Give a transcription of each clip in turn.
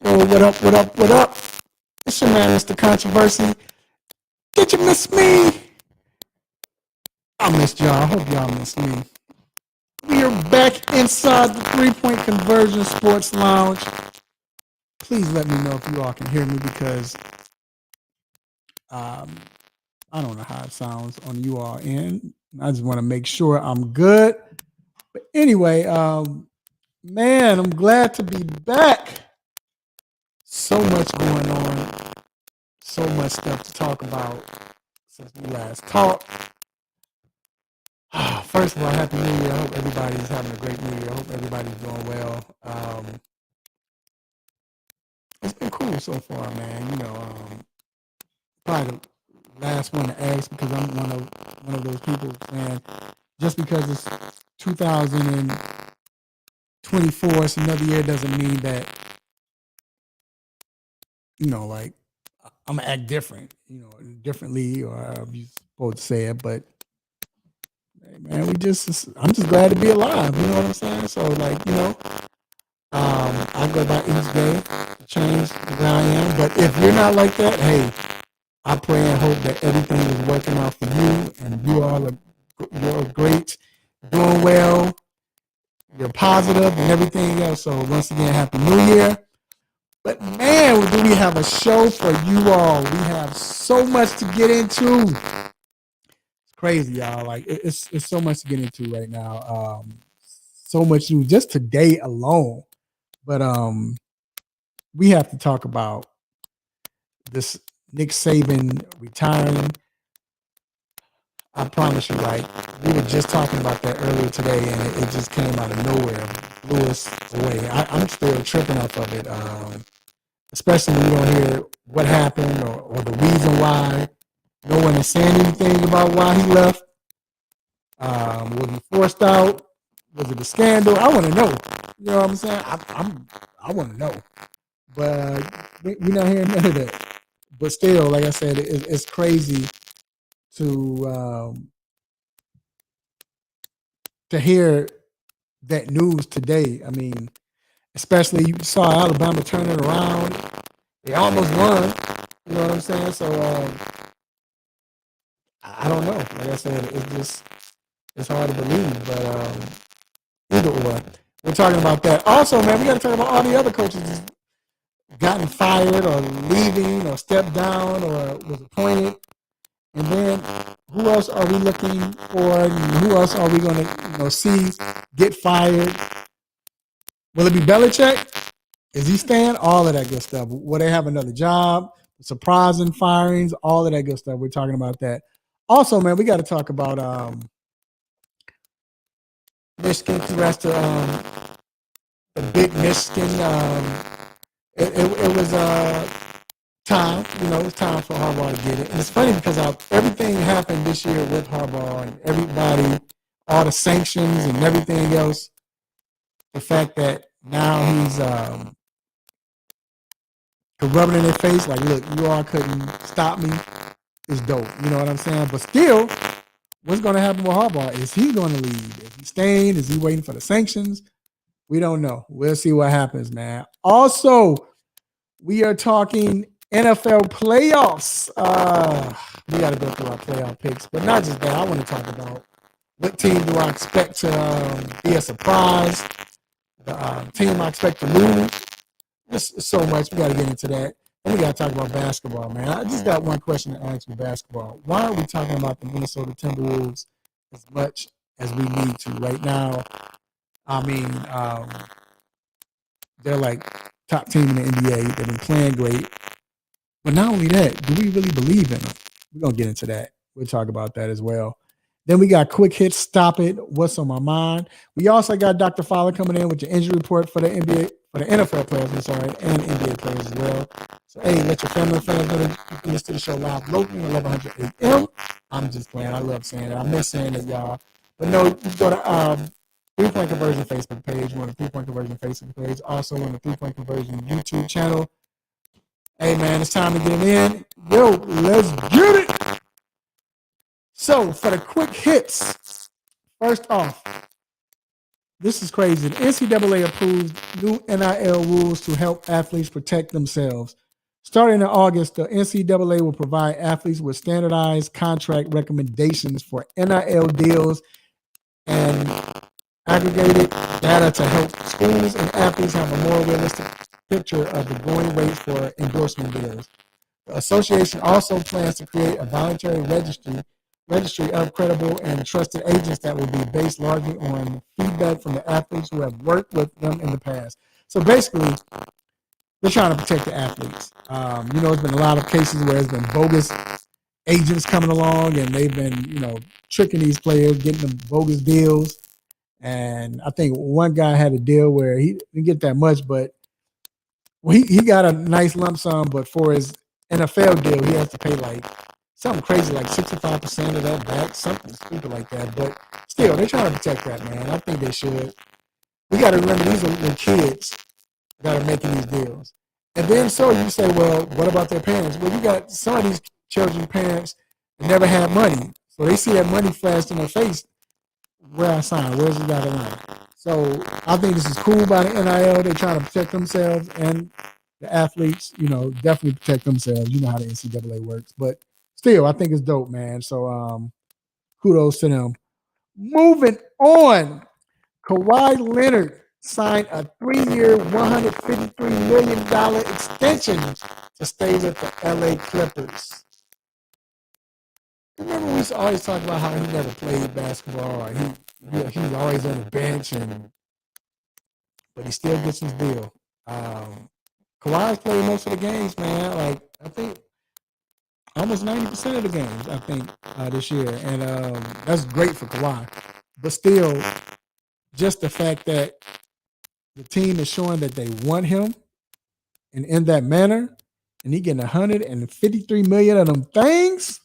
Yo, what up, what up, what up? It's your man, Mr. Controversy. Did you miss me? I missed y'all. I hope y'all missed me. We are back inside the 3-point conversion sports lounge. Please let me know if you all can hear me because I don't know how it sounds on you all end. I just want to make sure I'm good. But anyway, man, I'm glad to be back. So much going on. So much stuff to talk about since we last talked. First of all, Happy New Year. I hope everybody's having a great New Year. I hope everybody's doing well. It's been cool so far, man. You know, probably the last one to ask because I'm one of those people, man. Just because it's 2024, it's another year, doesn't mean that, you know, like I'm gonna act different, you know, differently, or however you supposed to say it. But hey, man, I'm just glad to be alive. You know what I'm saying? So, like, you know, I go by each day to change where I am. But if you're not like that, hey, I pray and hope that everything is working out for you, and you all you're great, doing well, you're positive, and everything else. So once again, Happy New Year. But man, do we have a show for you all? We have so much to get into. It's crazy, y'all. Like it's so much to get into right now. So much news just today alone. But we have to talk about this Nick Saban retiring. I promise you, like, we were just talking about that earlier today, and it just came out of nowhere, blew us away. I'm still tripping off of it, especially when you don't hear what happened or the reason why. No one is saying anything about why he left. Was he forced out? Was it a scandal? I want to know. You know what I'm saying? I want to know. But we're not hearing none of that. But still, like I said, it's crazy to hear that news today. I mean, especially you saw Alabama turn it around. They almost won. You know what I'm saying? So I don't know. Like I said, it's hard to believe. But either or, we're talking about that. Also, man, we got to talk about all the other coaches that's gotten fired or leaving or stepped down or was appointed. And then who else are we looking for? And who else are we going to see get fired? Will it be Belichick? Is he staying? All of that good stuff. Will they have another job? Surprising firings? All of that good stuff. We're talking about that. Also, man, we got to talk about Michigan. Congrats to the big Michigan. It was time. You know, it's time for Harbaugh to get it. And it's funny because everything happened this year with Harbaugh and everybody, all the sanctions and everything else. The fact that now he's rubbing in their face like, look, you all couldn't stop me is dope. You know what I'm saying? But still, what's going to happen with Harbaugh? Is he going to leave? Is he staying? Is he waiting for the sanctions? We don't know. We'll see what happens, man. Also, we are talking NFL playoffs. We got to go through our playoff picks, but not just that. I want to talk about what team do I expect to be a surprise, the team I expect to lose. There's so much. We got to get into that. And we got to talk about basketball, man. I just got one question to ask you, basketball. Why are we talking about the Minnesota Timberwolves as much as we need to right now? I mean, they're like top team in the NBA. They've been playing great. But not only that, do we really believe in them? We're going to get into that. We'll talk about that as well. Then we got quick hits, stop it, what's on my mind. We also got Dr. Fowler coming in with your injury report for the NBA, for the NFL players, and NBA players as well. So, hey, let your family and friends know that you can listen to the show live locally at 1100 AM. I'm just playing. I love saying it. I miss saying it, y'all. But no, you go to 3-Point Conversion Facebook page. We're on the 3-Point Conversion Facebook page. Also on the 3-Point Conversion YouTube channel. Hey, man, it's time to get in. Yo, let's get it. So, for the quick hits, first off, this is crazy. The NCAA approved new NIL rules to help athletes protect themselves. Starting in August, the NCAA will provide athletes with standardized contract recommendations for NIL deals and aggregated data to help schools and athletes have a more realistic picture of the going rates for endorsement deals. The association also plans to create a voluntary registry of credible and trusted agents that will be based largely on feedback from the athletes who have worked with them in the past. So basically, they're trying to protect the athletes. There's been a lot of cases where there's been bogus agents coming along and they've been, tricking these players, getting them bogus deals. And I think one guy had a deal where he didn't get that much, but he got a nice lump sum, but for his NFL deal, he has to pay like something crazy, like 65% of that back, something stupid like that. But still, they're trying to protect that, man. I think they should. We got to remember these are little kids that are making these deals. And then so you say, well, what about their parents? Well, you got some of these children's parents that never had money. So they see that money flashed in their face. Where I sign, where's the dotted line? So I think this is cool by the NIL. They're trying to protect themselves and the athletes, definitely protect themselves. You know how the NCAA works. But still, I think it's dope, man. So kudos to them. Moving on, Kawhi Leonard signed a 3-year, $153 million extension to stay with the LA Clippers. Remember, we used to always talk about how he never played basketball. Or he's always on the bench, but he still gets his deal. Kawhi's played most of the games, man. Like, I think almost 90% of the games, I think, this year. And that's great for Kawhi. But still, just the fact that the team is showing that they want him and in that manner, and he getting $153 million of them things,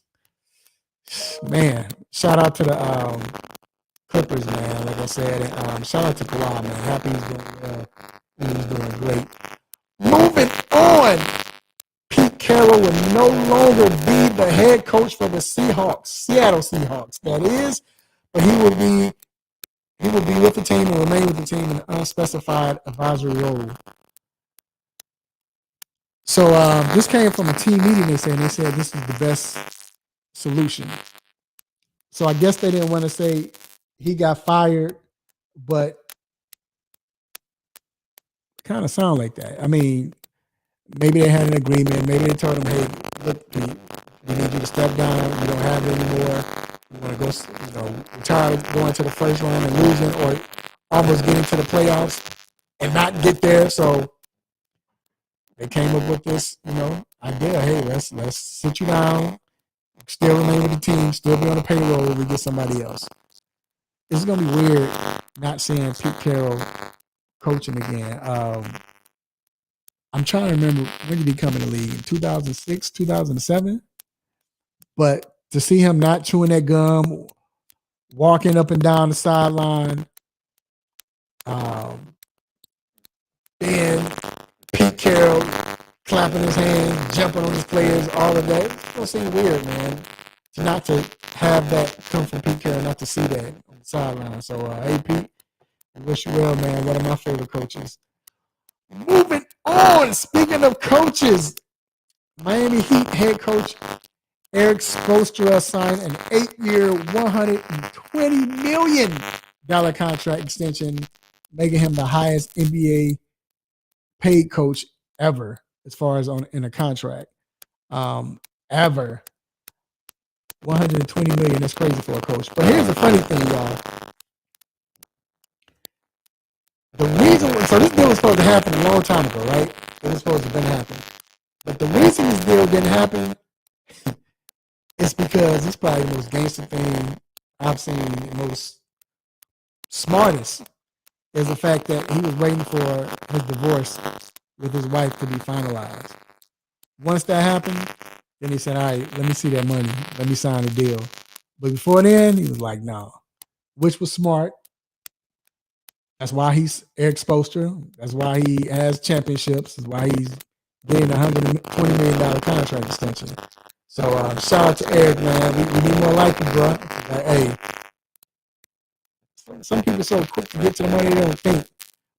man, shout out to the Clippers, man. Like I said, and, shout out to Kawhi, man. Happy he's doing well. He's doing great. Moving on, Pete Carroll will no longer be the head coach for the Seattle Seahawks. That is, but he will be with the team and remain with the team in an unspecified advisory role. So this came from a team meeting. They said this is the best solution. So I guess they didn't want to say he got fired, but kind of sound like that. I mean, maybe they had an agreement. Maybe they told him, hey, look, Pete, we need you to step down. We don't have it anymore. We want to go, retire, going to the first round and losing, or almost getting to the playoffs and not get there. So they came up with this, idea. Hey, let's sit you down, still remain with the team, still be on the payroll. We get somebody else. It's gonna be weird not seeing Pete Carroll coaching again. I'm trying to remember, when did he come in the league? In 2006, 2007? But to see him not chewing that gum, walking up and down the sideline, then Pete Carroll clapping his hands, jumping on his players, all of that, it's going to seem weird, man, not to have that come from Pete Carroll, not to see that on the sideline. So, hey, Pete, I wish you well, man. One of my favorite coaches. Moving on, speaking of coaches, Miami Heat head coach Eric Spoelstra signed an 8-year, $120 million contract extension, making him the highest NBA paid coach ever, as far as in a contract. Ever. $120 million, that's crazy for a coach. But here's the funny thing, y'all. The reason, so this deal was supposed to happen a long time ago, right? It was supposed to have been happening. But the reason this deal didn't happen is because it's probably the most gangster thing I've seen, the most smartest, is the fact that he was waiting for his divorce with his wife to be finalized. Once that happened, then he said, all right, let me see that money. Let me sign the deal. But before then, he was like, no. Which was smart. That's why he's Eric Spoelstra. That's why he has championships. That's why he's getting a $120 million contract extension. So shout out to Eric, man. We need more like you, bro. Like, hey, some people are so quick to get to the money they don't think.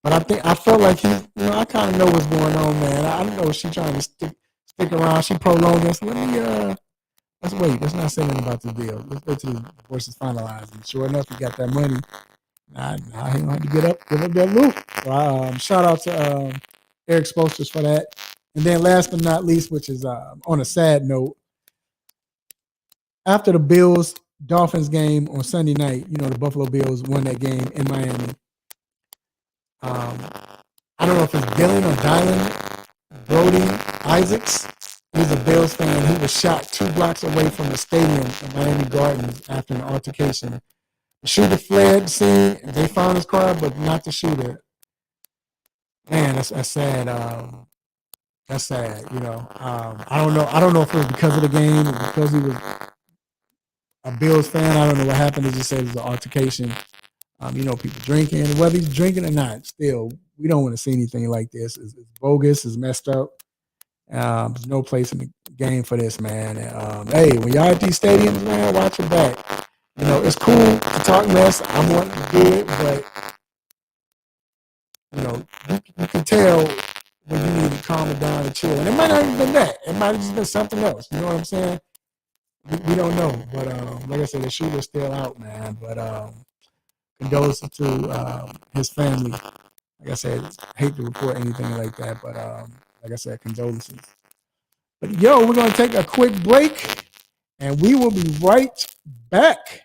But I felt like I kind of know what's going on, man. I don't know if she's trying to stick around. She prolonged this. Let's wait. Let's not say anything about this deal. Let's wait till the divorce is finalized. And sure enough, he got that money. Now he gonna have to give up that loot. So shout out to Eric Spoelstra for that. And then last but not least, which is on a sad note, after the Bills-Dolphins game on Sunday night, the Buffalo Bills won that game in Miami. I don't know if it's Dylan or Dylan Brody Isaacs. He's a Bills fan. He was shot 2 blocks away from the stadium in Miami Gardens after an altercation. The shooter fled the scene. They found his car, but not the shooter. Man, that's sad. That's sad. I don't know. I don't know if it was because of the game or because he was a Bills fan. I don't know what happened. They just said it was an altercation. People drinking, whether he's drinking or not. Still, we don't want to see anything like this. It's bogus. It's messed up. There's no place in the game for this, man. Hey, when y'all at these stadiums, man, watch your back. It's cool to talk mess. I'm wanting to do it, but you can tell when you need to calm it down and chill. And it might not have been that. It might have just been something else. You know what I'm saying? We don't know. But like I said, the shooter's still out, man. But condolences to his family. Like I said, hate to report anything like that, but like I said, condolences. But we're going to take a quick break, and we will be right back.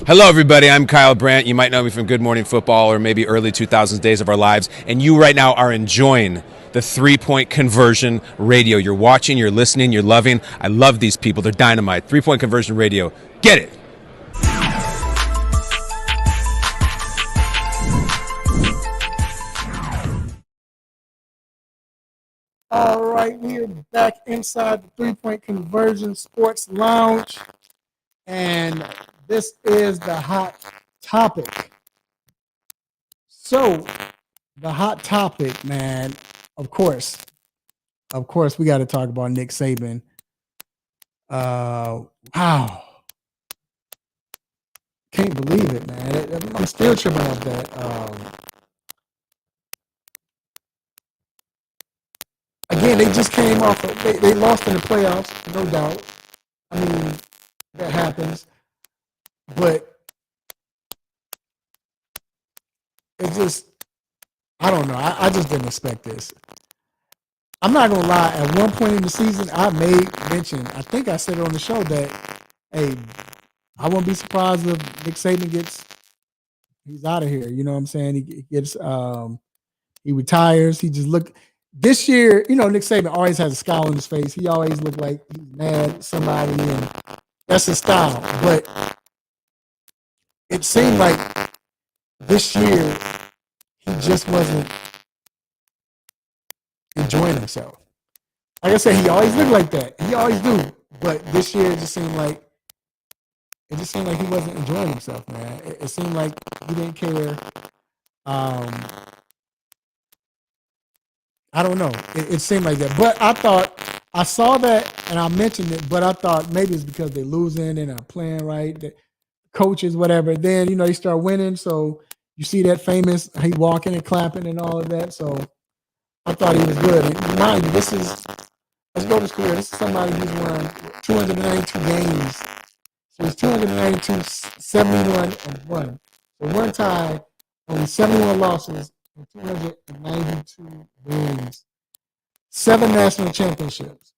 Hello, everybody. I'm Kyle Brandt. You might know me from Good Morning Football or maybe early 2000s Days of Our Lives, and you right now are enjoying the 3-point conversion radio. You're watching, you're listening, you're loving. I love these people. They're dynamite. 3-point conversion radio. Get it. All right, we are back inside the 3-point conversion sports lounge, and this is the hot topic. So, the hot topic, man, of course, we got to talk about Nick Saban. Wow. Can't believe it, man. I'm still tripping off that. Again, they just came off. They lost in the playoffs, no doubt. I mean, that happens. But it's just, I don't know. I just didn't expect this. I'm not going to lie. At one point in the season, I made mention, I think I said it on the show that, hey, I won't be surprised if Nick Saban he's out of here. You know what I'm saying? He gets, he retires. He just looked. This year, Nick Saban always has a scowl on his face. He always looked like he's mad at somebody, and that's his style. But it seemed like this year he just wasn't enjoying himself. Like I said, he always looked like that. He always do. But this year it just seemed like he wasn't enjoying himself, man. It seemed like he didn't care. I don't know. It seemed like that. But I saw that and I mentioned it, but I thought maybe it's because they're losing and not playing right, the coaches, whatever. Then, they start winning. So you see that famous, he walking and clapping and all of that. So I thought he was good. And mind you, let's go to his career. This is somebody who's won 292 games. So it's 292, 71 and 1. So one tie, only 71 losses, 292 wins, 7 national championships.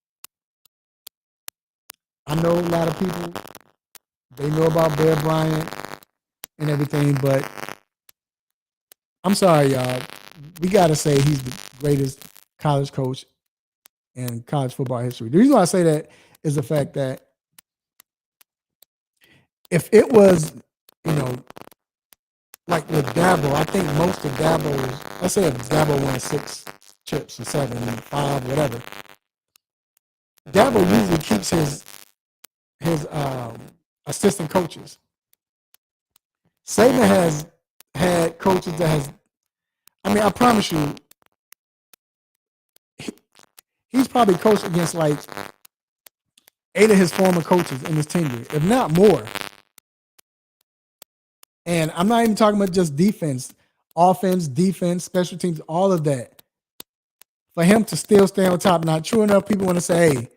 I know a lot of people, they know about Bear Bryant and everything, but I'm sorry, y'all. We got to say he's the greatest college coach in college football history. The reason why I say that is the fact that if it was, like with Dabo, I think most of Dabo's, let's say if Dabo won 6 chips or 7, 5, whatever, Dabo usually keeps his assistant coaches. Saban has had coaches that I promise you, he's probably coached against like 8 of his former coaches in his tenure, if not more. And I'm not even talking about just defense, offense, defense, special teams, all of that. For him to still stay on top. Now, true enough, people want to say, hey,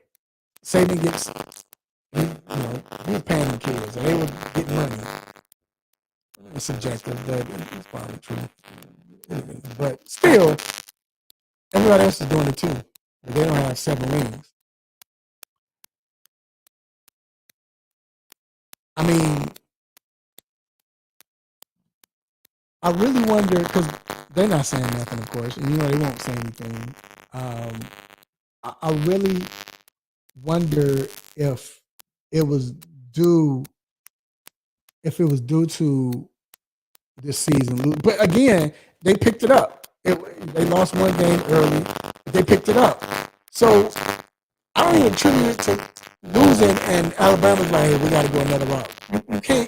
Saban gets, he was paying the kids, or they were getting money. It's subjective, but it's probably true. But still, everybody else is doing it too. They don't have 7 rings. I mean, I really wonder, because they're not saying nothing, of course, and they won't say anything. I really wonder if it was due to this season. But again, they picked it up. They lost one game early. They picked it up. So I don't even attribute it to losing, and Alabama's like, hey, we got to go another route.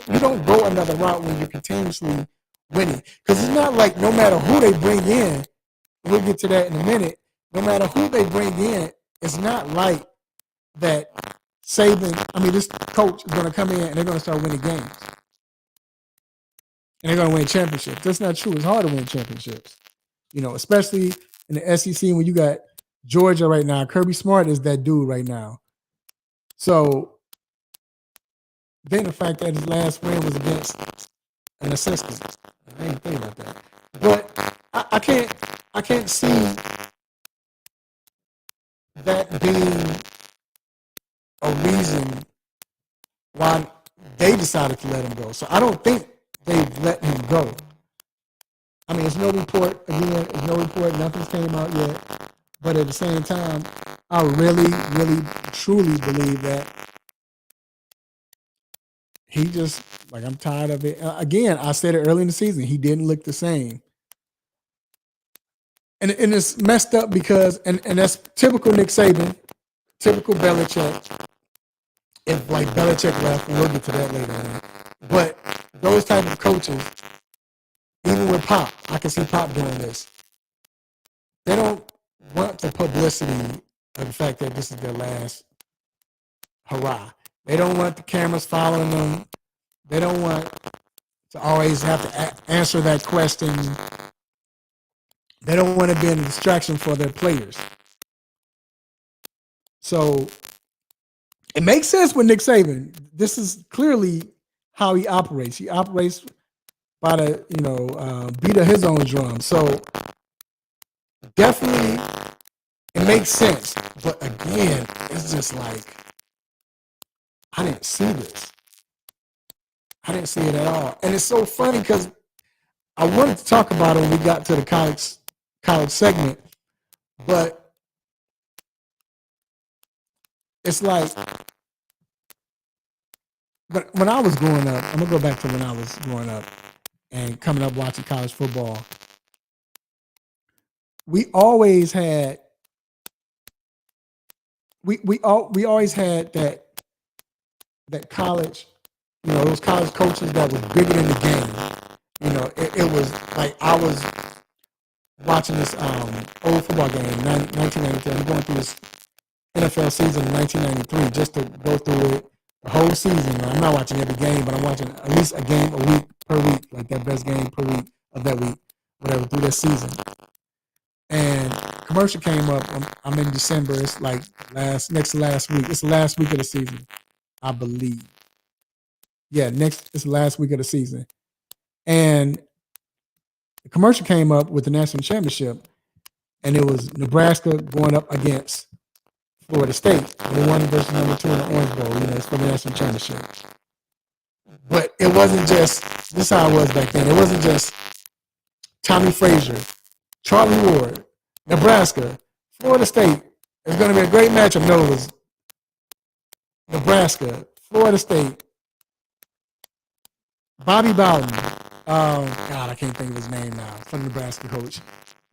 You don't go another route when you're continuously winning. Because it's not like no matter who they bring in, we'll get to that in a minute, no matter who they bring in, it's not like that this coach is going to come in and they're going to start winning games. And they're going to win championships. That's not true. It's hard to win championships. Especially in the SEC when you got Georgia right now. Kirby Smart is that dude right now. So then the fact that his last win was against an assistant. I didn't think about that. But I can't see that being a reason why they decided to let him go. So I don't think they've let him go. I mean, there's no report. Again, there's no report. Nothing's came out yet. But at the same time, I really, really, truly believe that he just, I'm tired of it. Again, I said it early in the season. He didn't look the same. And it's messed up because, and that's typical Nick Saban, typical Belichick. If Belichick left, and we'll get to that later on. But those type of coaches, even with Pop, I can see Pop doing this. They don't want the publicity of the fact that this is their last hurrah. They don't want the cameras following them. They don't want to always have to answer that question. They don't want to be a distraction for their players. So it makes sense with Nick Saban. This is clearly how he operates. He operates by the, beat of his own drum. So definitely it makes sense. But again, it's just I didn't see this. I didn't see it at all. And it's so funny because I wanted to talk about it when we got to the college segment, but it's but when I was growing up, I'm going to go back to when I was growing up and coming up watching college football. We always had we always had that college, those college coaches that was bigger than the game. It was like I was watching this old football game, 1993. I'm going through this NFL season in 1993 just to go through it the whole season. I'm not watching every game, but I'm watching at least a game a week per week, like that best game per week of that week, whatever, through that season. And commercial came up. I'm in December. It's next to last week. It's the last week of the season, I believe. Yeah, it's the last week of the season. And the commercial came up with the national championship, and it was Nebraska going up against Florida State, number 1 versus number 2 in the Orange Bowl. It's for the national championship. But it wasn't just, this is how it was back then. It wasn't just Tommy Frazier, Charlie Ward, Nebraska, Florida State. It's going to be a great matchup. No, it was Nebraska, Florida State, Bobby Bowden. God, I can't think of his name now. From Nebraska coach.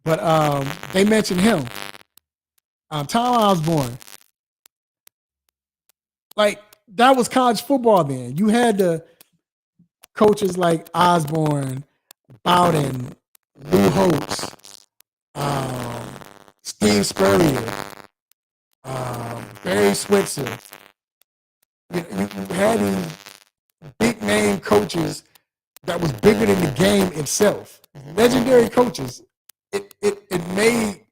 But they mentioned him. Tom Osborne. That was college football then. You had the coaches like Osborne, Bowden, Lou Holtz, Steve Spurrier, Barry Switzer. You had these big name coaches that was bigger than the game itself. Legendary coaches. It made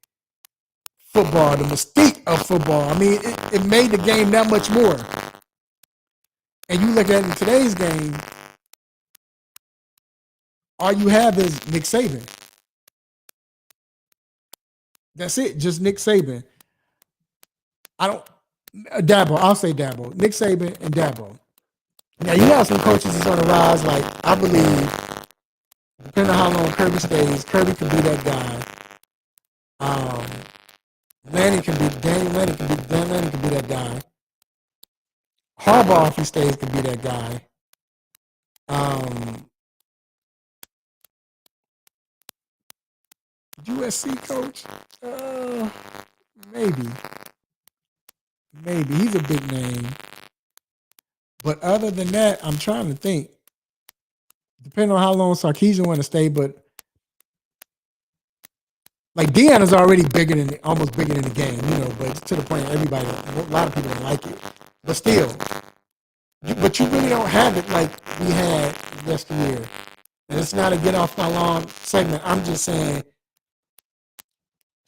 football, the mystique of football. I mean, it made the game that much more. And you look at it in today's game, all you have is Nick Saban. That's it, just Nick Saban. I don't Dabo. I'll say Dabo. Nick Saban and Dabo. Now you have some coaches that's on the rise. Like I believe, depending on how long Kirby stays, Kirby can be that guy. Dan Lanning can be that guy. Harbaugh, if he stays, can be that guy. USC coach, maybe he's a big name. But other than that, I'm trying to think. Depending on how long Sarkisian want to stay, but like Deion is already almost bigger than the game, but to the point everybody, a lot of people don't like it. But still, but you really don't have it like we had yesteryear. And it's not a get off my lawn segment. I'm just saying,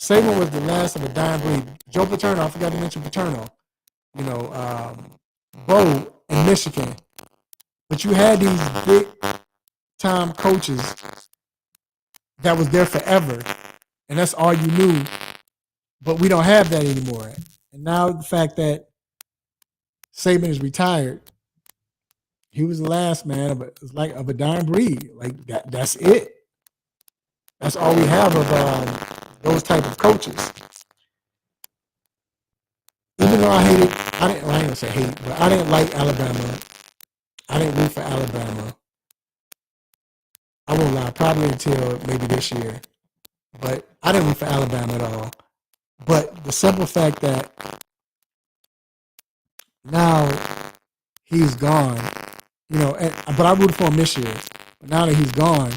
Saban was the last of a dying breed. Joe Paterno, I forgot to mention Paterno. Bo in Michigan. But you had these big time coaches that was there forever. And that's all you knew. But we don't have that anymore. And now the fact that Saban is retired, he was the last man of a dying breed. Like that's it. That's all we have of those type of coaches. Even though I ain't gonna say hate, but I didn't like Alabama. I didn't root for Alabama. I won't lie, probably until maybe this year. But I didn't root for Alabama at all. But the simple fact that now he's gone, but I rooted for him this year. But now that he's gone,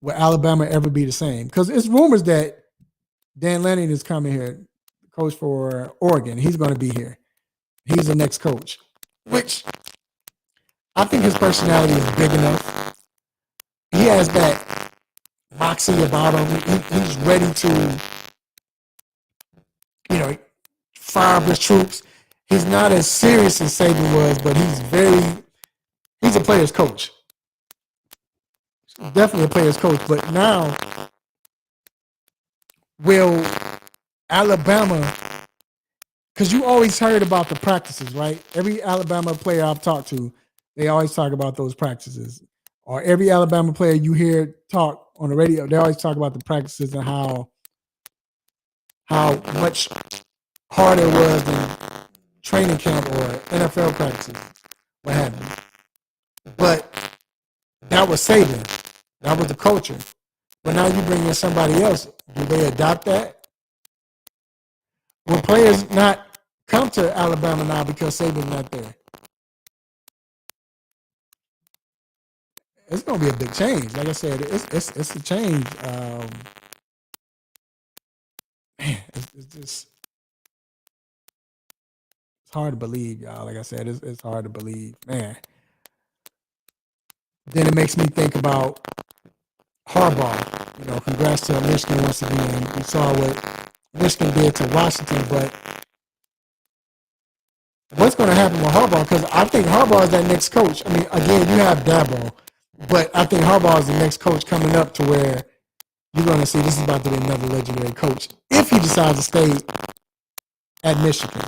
will Alabama ever be the same? Because it's rumors that Dan Lanning is coming here, coach for Oregon. He's going to be here. He's the next coach, which I think his personality is big enough. He has that moxie about him. He's ready to, fire up his troops. He's not as serious as Saban was, but he's a player's coach. Definitely a player's coach. But now, will Alabama, because you always heard about the practices, right? Every Alabama player I've talked to, they always talk about those practices. Or every Alabama player you hear talk on the radio, they always talk about the practices and how much harder it was than training camp or NFL practices, what have you. But that was Saban. That was the culture. But now you bring in somebody else. Do they adopt that? Will players not come to Alabama now because Saban's not there? It's going to be a big change. Like I said, it's a change. It's just it's hard to believe, y'all. Like I said, it's hard to believe, man. Then it makes me think about Harbaugh. Congrats to Michigan once again. We saw what Michigan did to Washington, but what's going to happen with Harbaugh? Because I think Harbaugh is that next coach. I mean, again, you have Dabo, but I think Harbaugh is the next coach coming up to where you're going to see this is about to be another legendary coach. If he decides to stay at Michigan,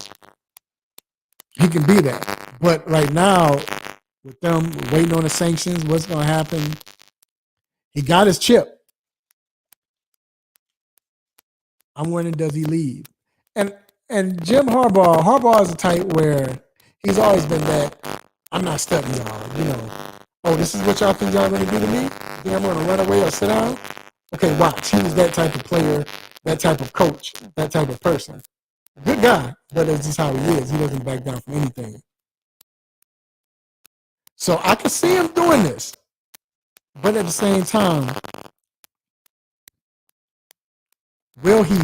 he can be that. But right now, with them waiting on the sanctions, what's going to happen? He got his chip. I'm wondering, does he leave? And Jim Harbaugh is a type where he's always been that, I'm not studying y'all, Oh, this is what y'all think y'all going to do to me? Then I'm going to run away or sit down? Okay, watch. He was that type of player, that type of coach, that type of person. Good guy, but that's just how he is. He doesn't back down from anything. So I can see him doing this. But at the same time, will he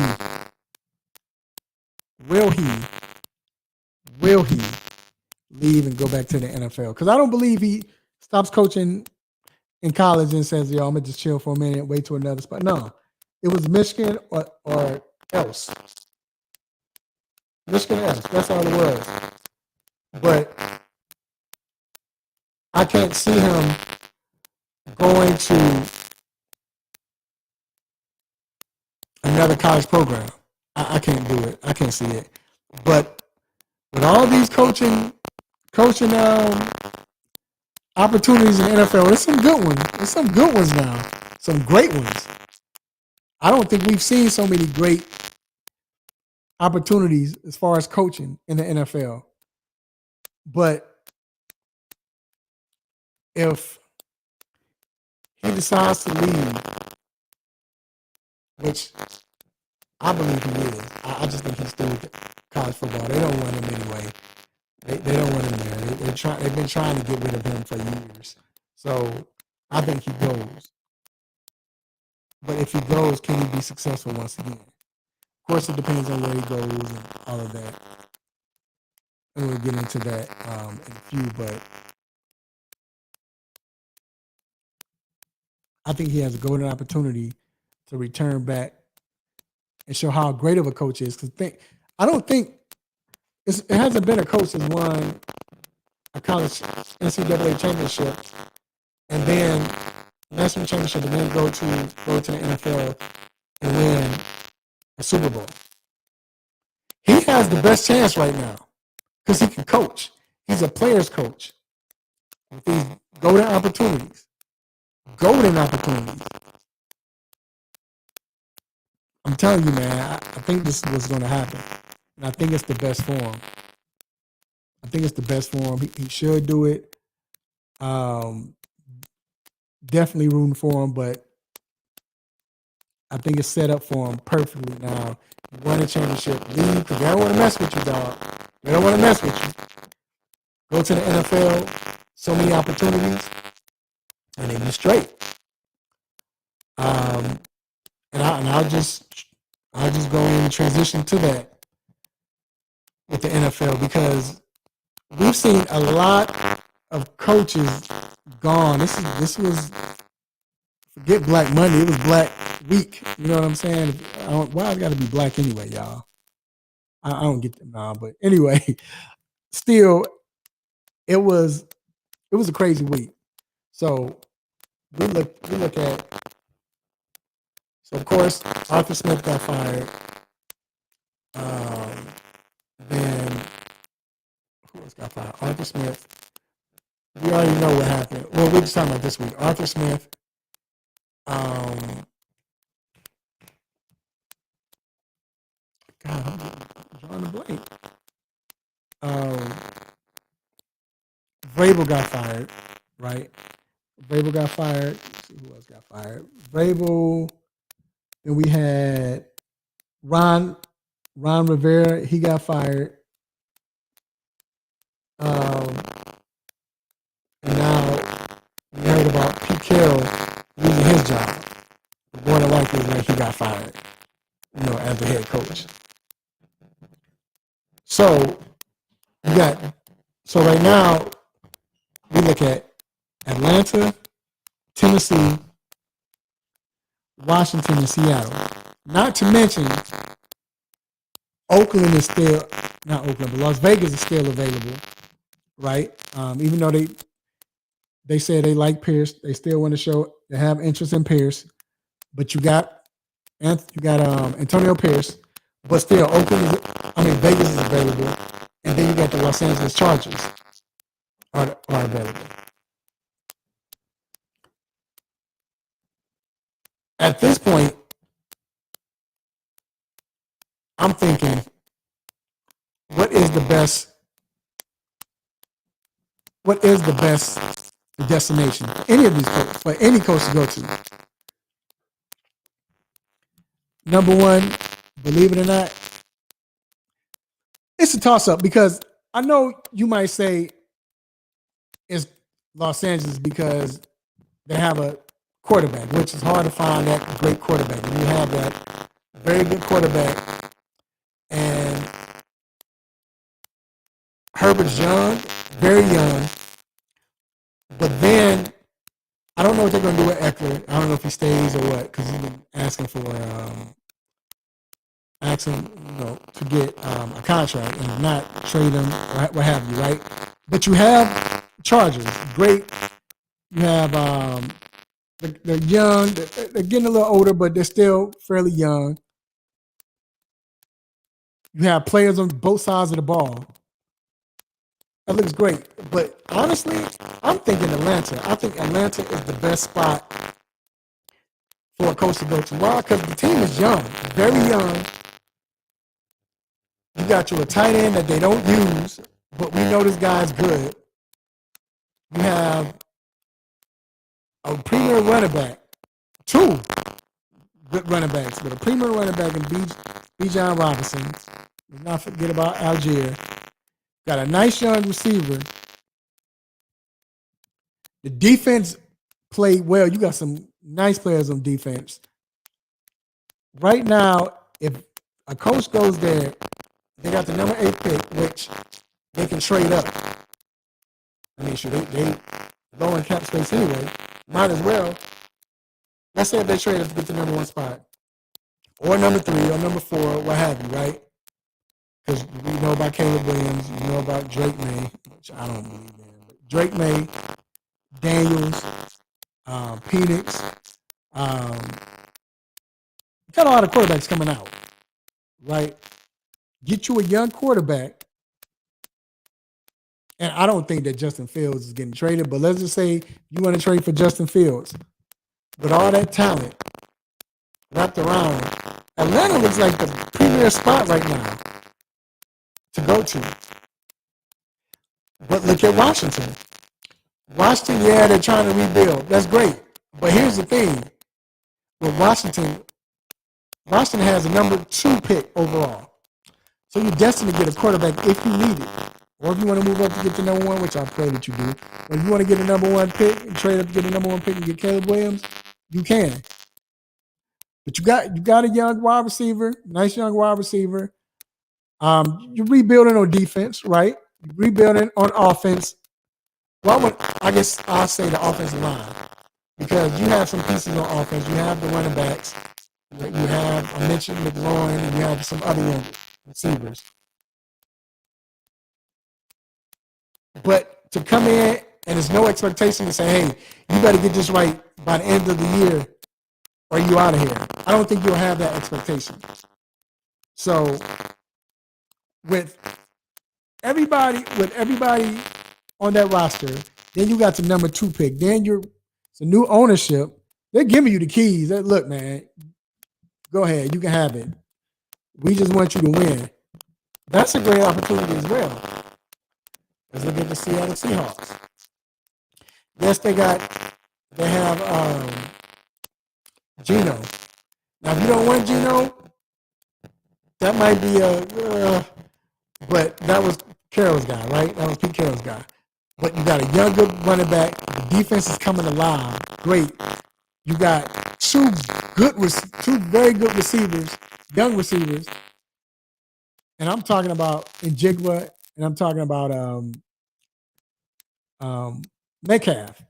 leave and go back to the NFL? Because I don't believe he stops coaching in college and says, "Yo, I'm gonna just chill for a minute, wait to another spot." No, it was Michigan or else. Michigan else. That's all it was. But I can't see him going to another college program. I can't do it. I can't see it. But with all these coaching opportunities in the NFL, there's some good ones. There's some good ones now. Some great ones. I don't think we've seen so many great opportunities as far as coaching in the NFL. But if he decides to leave, which I believe he is, I just think he's still with college football. They don't want him anyway. They don't want him there. They've been trying to get rid of him for years. So I think he goes. But if he goes, can he be successful once again? Of course, it depends on where he goes and all of that. And we'll get into that in a few. But I think he has a golden opportunity to return back and show how great of a coach is. Because I don't think it hasn't been a coach that's won a college NCAA championship and then national championship and then go to the NFL and win a Super Bowl. He has the best chance right now because he can coach. He's a player's coach with these golden opportunities. Golden opportunities. I'm telling you, man, I think this is what's going to happen. And I think it's the best for him. I think it's the best for him. He should do it. Definitely rooting for him, but I think it's set up for him perfectly now. You won a championship, leave, because they don't want to mess with you, dog. They don't want to mess with you. Go to the NFL, so many opportunities, and they be straight. And I'll just go in and transition to that with the NFL because we've seen a lot of coaches gone. This was forget Black Monday. It was Black Week. You know what I'm saying? Why I got to be black anyway, y'all? I don't get them now, but anyway, still, it was a crazy week. So we look at. So of course, Arthur Smith got fired. Then who else got fired? Arthur Smith. We already know what happened. Well, we're just talking about this week. Arthur Smith. God, I'm drawing a blank. Vrabel got fired, right? Vrabel got fired. Let's see who else got fired. Vrabel. Then we had Ron Rivera. He got fired. And now we heard about Pete Carroll losing his job. More than likely, he got fired, as the head coach. So right now we look at Atlanta, Tennessee, Washington, and Seattle. Not to mention Oakland is still not Oakland, but Las Vegas is still available, right? Even though they say they like Pierce, they still want to show they have interest in Pierce. But you got Antonio Pierce, but still Vegas is available, and then you got the Los Angeles Chargers are available. At this point, I'm thinking, what is the best destination? Any of these coaches, for any coach to go to. Number one, believe it or not, it's a toss-up because I know you might say it's Los Angeles because they have a quarterback, which is hard to find that great quarterback. And you have that very good quarterback, and Herbert's young, very young, but then he stays or what, because he's been asking for to get a contract and not trade him or what have you, right? But you have Chargers, great. You have they're young, they're getting a little older, but they're still fairly young. You have players on both sides of the ball. That looks great. But honestly, I'm thinking Atlanta. I think Atlanta is the best spot for a coach to go to. Why? Because the team is young, very young. You got you a tight end that they don't use, but we know this guy's good. You have a premier running back, two good running backs, but a premier running back in Bijan Robinson. Let's not forget about Algier. Got a nice young receiver. The defense played well. You got some nice players on defense. Right now, if a coach goes there, they got the number 8 pick, which they can trade up. I mean, sure, they low in cap space anyway. Might as well. Let's say if they trade up to get the number 1 spot, or number 3, or number 4, what have you, right? Because we know about Caleb Williams, you know about Drake May, which I don't believe in. But Drake May, Daniels, Penix. Got a lot of quarterbacks coming out, right? Get you a young quarterback. And I don't think that Justin Fields is getting traded, but let's just say you want to trade for Justin Fields. With all that talent wrapped around, Atlanta looks like the premier spot right now to go to. But look at Washington. Washington, yeah, they're trying to rebuild. That's great. But here's the thing. With Washington has a number 2 pick overall. So you're destined to get a quarterback if you need it. Or if you want to move up to get the number 1, which I pray that you do. But if you want to get the number 1 pick and trade up to get the number 1 pick and get Caleb Williams, you can. But you got a young wide receiver, nice young wide receiver. You're rebuilding on defense, right? You're rebuilding on offense. Well, I guess I'll say the offensive line. Because you have some pieces on offense. You have the running backs. You have, I mentioned McLaurin, and you have some other young receivers. But to come in and there's no expectation to say, hey, you better get this right by the end of the year or you out of here. I don't think you'll have that expectation. So with everybody on that roster, then you got the number 2 pick. Then it's a new ownership. They're giving you the keys. Look, man, go ahead. You can have it. We just want you to win. That's a great opportunity as well. Let's look at the Seattle Seahawks. Yes, they have Geno. Now, if you don't want Geno, that might be but that was Carroll's guy, right? That was Pete Carroll's guy. But you got a young, good running back. The defense is coming alive. Great. You got two very good receivers, young receivers. And I'm talking about Njigba, and I'm talking about Metcalf.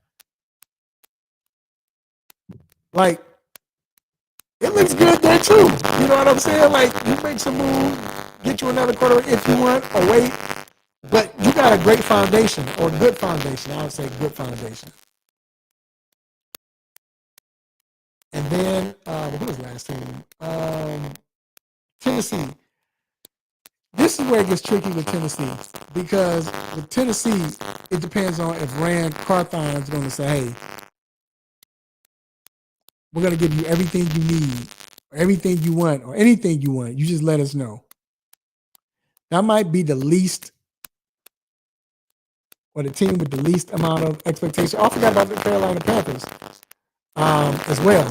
Like, it looks good there too. You know what I'm saying? Like, you make some moves, get you another quarterback if you want, or wait. But you got a great foundation, or good foundation. I would say good foundation. And then, who was last team? Tennessee. This is where it gets tricky with Tennessee, because with Tennessee, it depends on if Rand Carthon is going to say, hey, we're going to give you everything you need, or everything you want, or anything you want. You just let us know. That might be the least, or the team with the least amount of expectation. I forgot about the Carolina Panthers as well.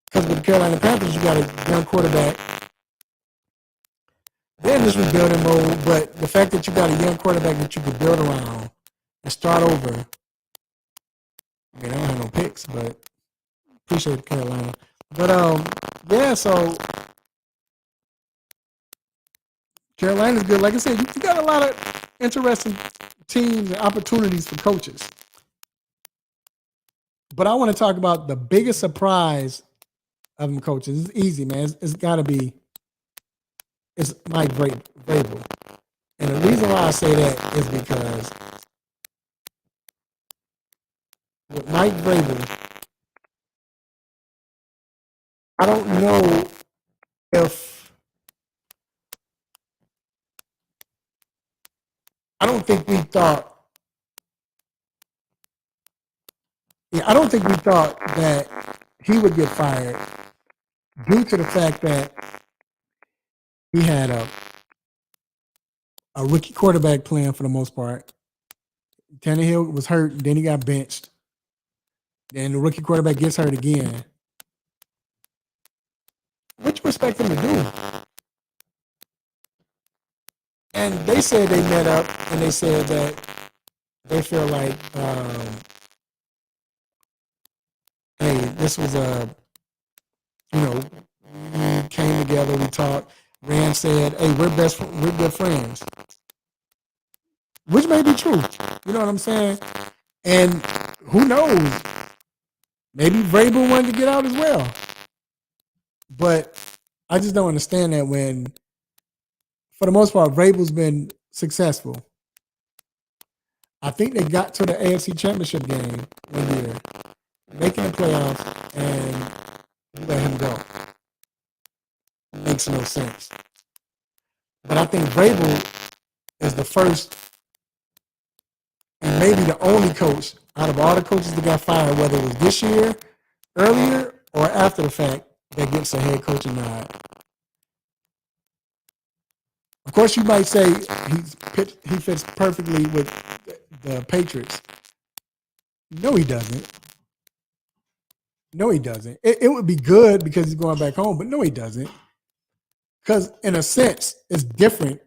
Because with the Carolina Panthers, you got a young quarterback. They're in this rebuilding mode, but the fact that you got a young quarterback that you could build around and start over. I mean, I don't have no picks, but appreciate Carolina. But yeah, so Carolina's good. Like I said, you got a lot of interesting teams and opportunities for coaches. But I want to talk about the biggest surprise of them coaches. It's easy, man. It's got to be it's Mike Vrabel. And the reason why I say that is because with Mike Vrabel, I don't know if I don't think we thought. Yeah, I don't think we thought that he would get fired due to the fact that he had a rookie quarterback playing for the most part. Tannehill was hurt, then he got benched. Then the rookie quarterback gets hurt again. What you expect him to do? And they said they met up and they said that they feel like, hey, this was we came together, we talked. Rand said, hey, we're good friends, which may be true. You know what I'm saying? And who knows? Maybe Vrabel wanted to get out as well. But I just don't understand that when, for the most part, Vrabel's been successful. I think they got to the AFC Championship game one year, making the playoffs, and let him go. Makes no sense. But I think Vrabel is the first and maybe the only coach out of all the coaches that got fired, whether it was this year, earlier, or after the fact, that gets a head coaching nod. Of course, you might say he fits perfectly with the Patriots. No, he doesn't. No, he doesn't. It would be good because he's going back home, but no, he doesn't. Because in a sense, it's different,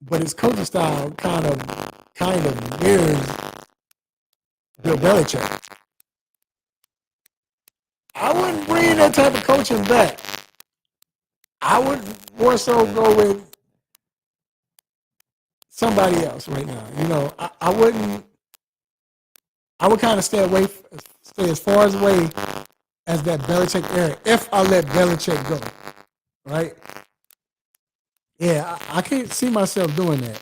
but his coaching style kind of mirrors Bill Belichick. I wouldn't bring that type of coaching back. I would more so go with somebody else right now. I wouldn't. I would kind of stay as far away as that Belichick era if I let Belichick go. Right? Yeah, I can't see myself doing that.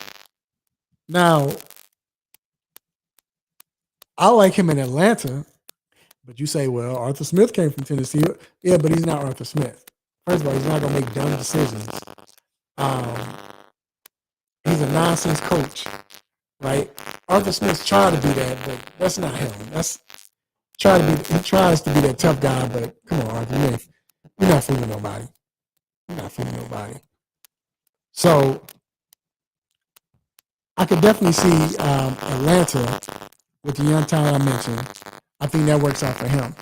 Now, I like him in Atlanta, but you say, well, Arthur Smith came from Tennessee. Yeah, but he's not Arthur Smith. First of all, he's not going to make dumb decisions. He's a nonsense coach, right? Arthur Smith tried to do that, but that's not him. He tries to be that tough guy, but come on, Arthur, you're not fooling nobody. You're not fooling nobody. So I could definitely see Atlanta with the young talent I mentioned. I think that works out for him.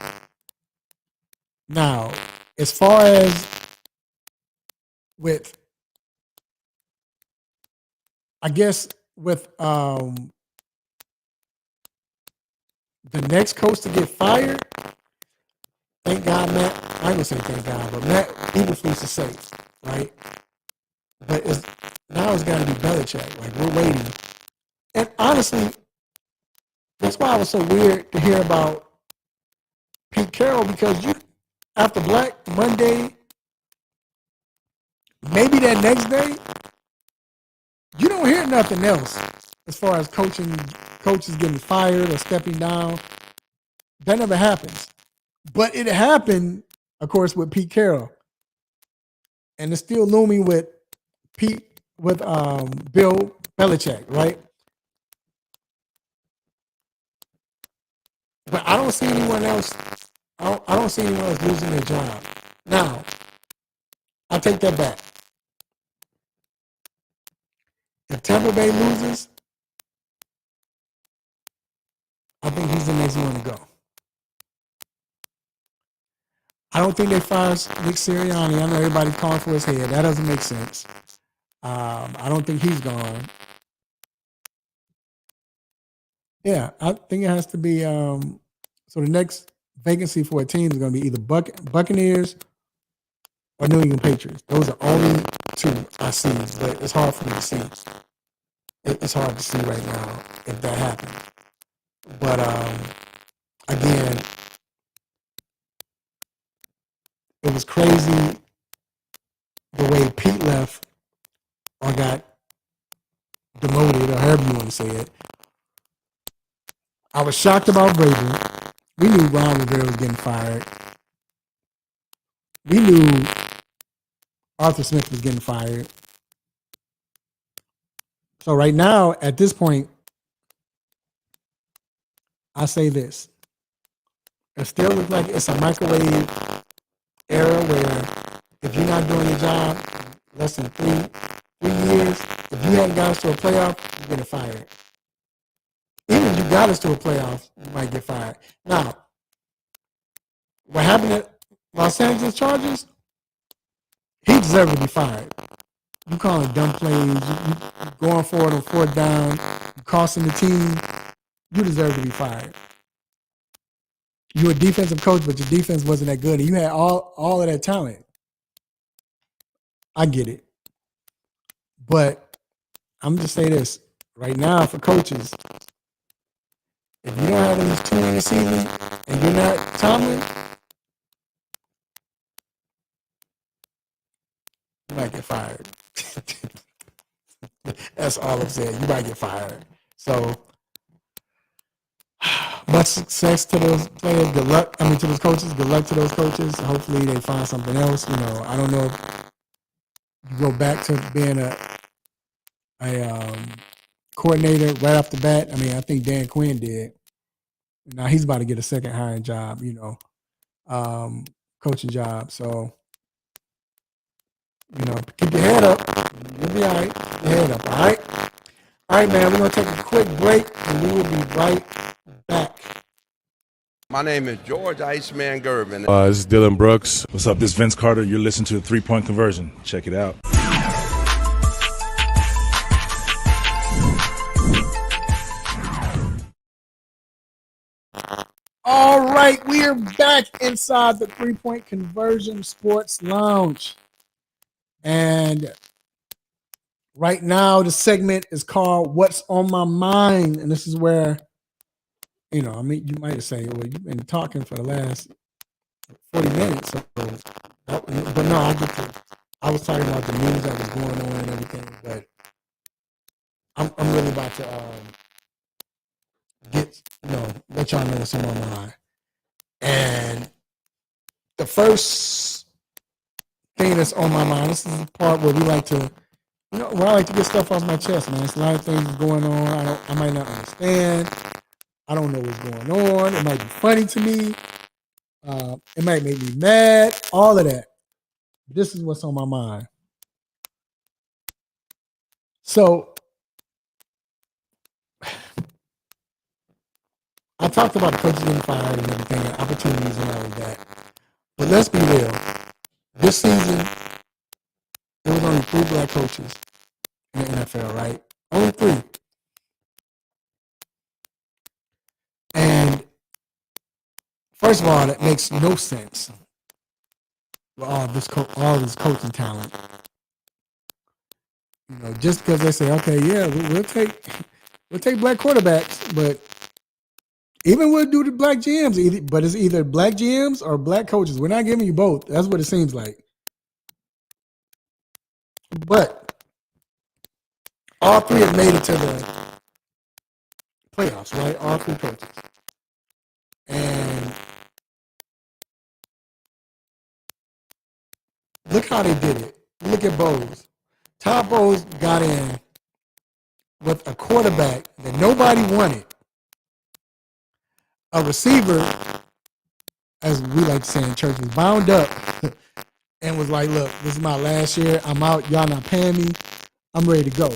Now, as far as with, I guess with the next coach to get fired, thank God, Matt. I ain't gonna say thank God, but Matt Eberflus is safe, right? But now it's got to be Belichick. Like, we're waiting. And honestly, that's why it was so weird to hear about Pete Carroll, because after Black Monday, maybe that next day, you don't hear nothing else as far as coaches getting fired or stepping down. That never happens. But it happened, of course, with Pete Carroll. And it's still looming with Bill Belichick, right? But I don't see anyone else. I don't see anyone else losing their job. Now, I take that back. If Tampa Bay loses, I think he's the next one to go. I don't think they fire Nick Sirianni. I know everybody's calling for his head. That doesn't make sense. I don't think he's gone. Yeah, I think it has to be. So the next vacancy for a team is going to be either Buccaneers or New England Patriots. Those are only two I see, but it's hard for me to see. It's hard to see right now if that happens. But again, it was crazy the way Pete left or got demoted or however you want to say it. I was shocked about Vrabel. We knew Ron Rivera was getting fired. We knew Arthur Smith was getting fired. So right now, at this point, I say this. It still looks like it's a microwave era where if you're not doing your job less than 3 years, if you hadn't got us to a playoff, you're getting fired. Even if you got us to a playoff, you might get fired. Now, what happened at Los Angeles Chargers, he deserved to be fired. You calling dumb plays, you going for it on fourth down, you costing the team, you deserve to be fired. You're a defensive coach, but your defense wasn't that good, and you had all of that talent. I get it. But I'm just say this. Right now, for coaches, if you don't have at least 2 in the season and you're not Tomlin, you might get fired. That's all I'm saying. You might get fired. So, much success to those players. Good luck. To those coaches. Good luck to those coaches. Hopefully, they find something else. I don't know if you go back to being a coordinator right off the bat. I think Dan Quinn did. Now he's about to get a second hiring job. Coaching job. So, keep your head up. You'll be all right. Keep your head up. All right. All right, man. We're gonna take a quick break, and we will be right back. My name is George Iceman Gervin. This is Dylan Brooks. What's up? This is Vince Carter. You're listening to the 3-Point Conversion. Check it out. All right, we are back inside the 3-Point Conversion Sports Lounge. And right now, the segment is called What's on My Mind. And this is where, you might say, well, you've been talking for the last 40 minutes. But no, I was talking about the news that was going on and everything. But I'm really about to let y'all know what's on my mind. And the first thing that's on my mind, this is the part where we like to, where I like to get stuff off my chest, man. There's a lot of things going on. I might not understand. I don't know what's going on. It might be funny to me. It might make me mad. All of that. This is what's on my mind. So, I talked about the coaches getting fired and everything, and opportunities and all of that. But let's be real. This season, there was only 3 black coaches in the NFL, right? Only 3. And first of all, that makes no sense with all this coaching talent. Just because they say, okay, yeah, we'll take black quarterbacks, but even we'll do the black GMs, but it's either black GMs or black coaches. We're not giving you both. That's what it seems like. But all 3 have made it to the playoffs, right? All 3 coaches. And look how they did it. Look at Bowles. Todd Bowles got in with a quarterback that nobody wanted. A receiver, as we like to say in church, was bound up and was like, look, this is my last year. I'm out. Y'all not paying me. I'm ready to go.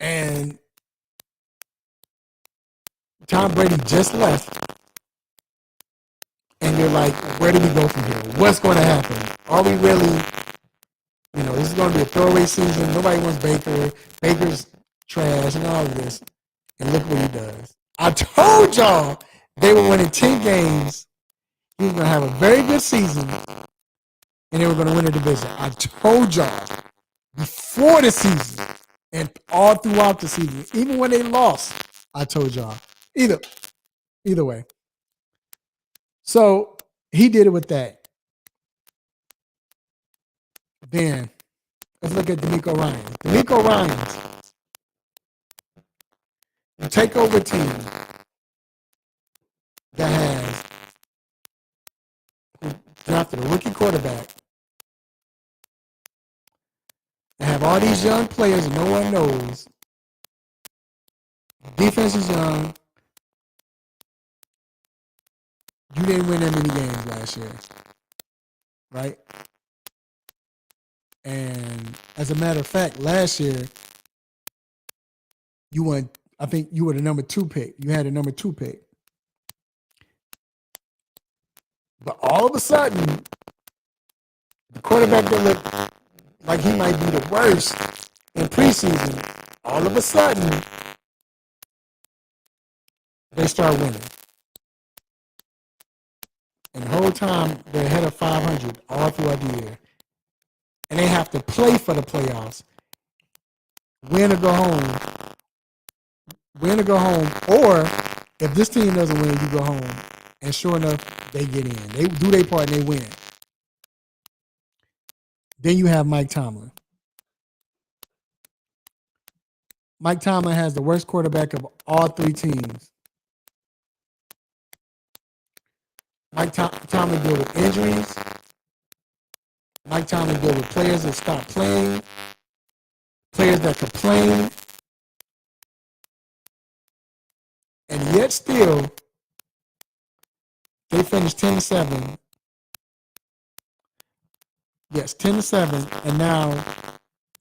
And Tom Brady just left. And you're like, where do we go from here? What's going to happen? Are we really, this is going to be a throwaway season. Nobody wants Baker. Baker's trash and all of this. And look what he does. I told y'all they were winning 10 games. He was going to have a very good season. And they were going to win the division. I told y'all before the season and all throughout the season, even when they lost, I told y'all, Either way. So he did it with that. Then let's look at D'Amico Ryans. D'Amico Ryans, you take over a team that has drafted a rookie quarterback and have all these young players and no one knows. Defense is young. You didn't win that many games last year, right? And as a matter of fact, last year, you won. I think you were the number 2 pick. You had a number 2 pick. But all of a sudden, the quarterback that looked like he might be the worst in preseason, all of a sudden, they start winning. And the whole time, they're ahead of 500 all throughout the year. And they have to play for the playoffs, win or go home. Win or go home, or if this team doesn't win, you go home. And sure enough, they get in. They do their part and they win. Then you have Mike Tomlin. Mike Tomlin has the worst quarterback of all 3 teams. Mike Tomlin deal with injuries. Mike Tomlin deal with players that stop playing, players that complain, and yet still, they finished 10-7. Yes, 10-7, and now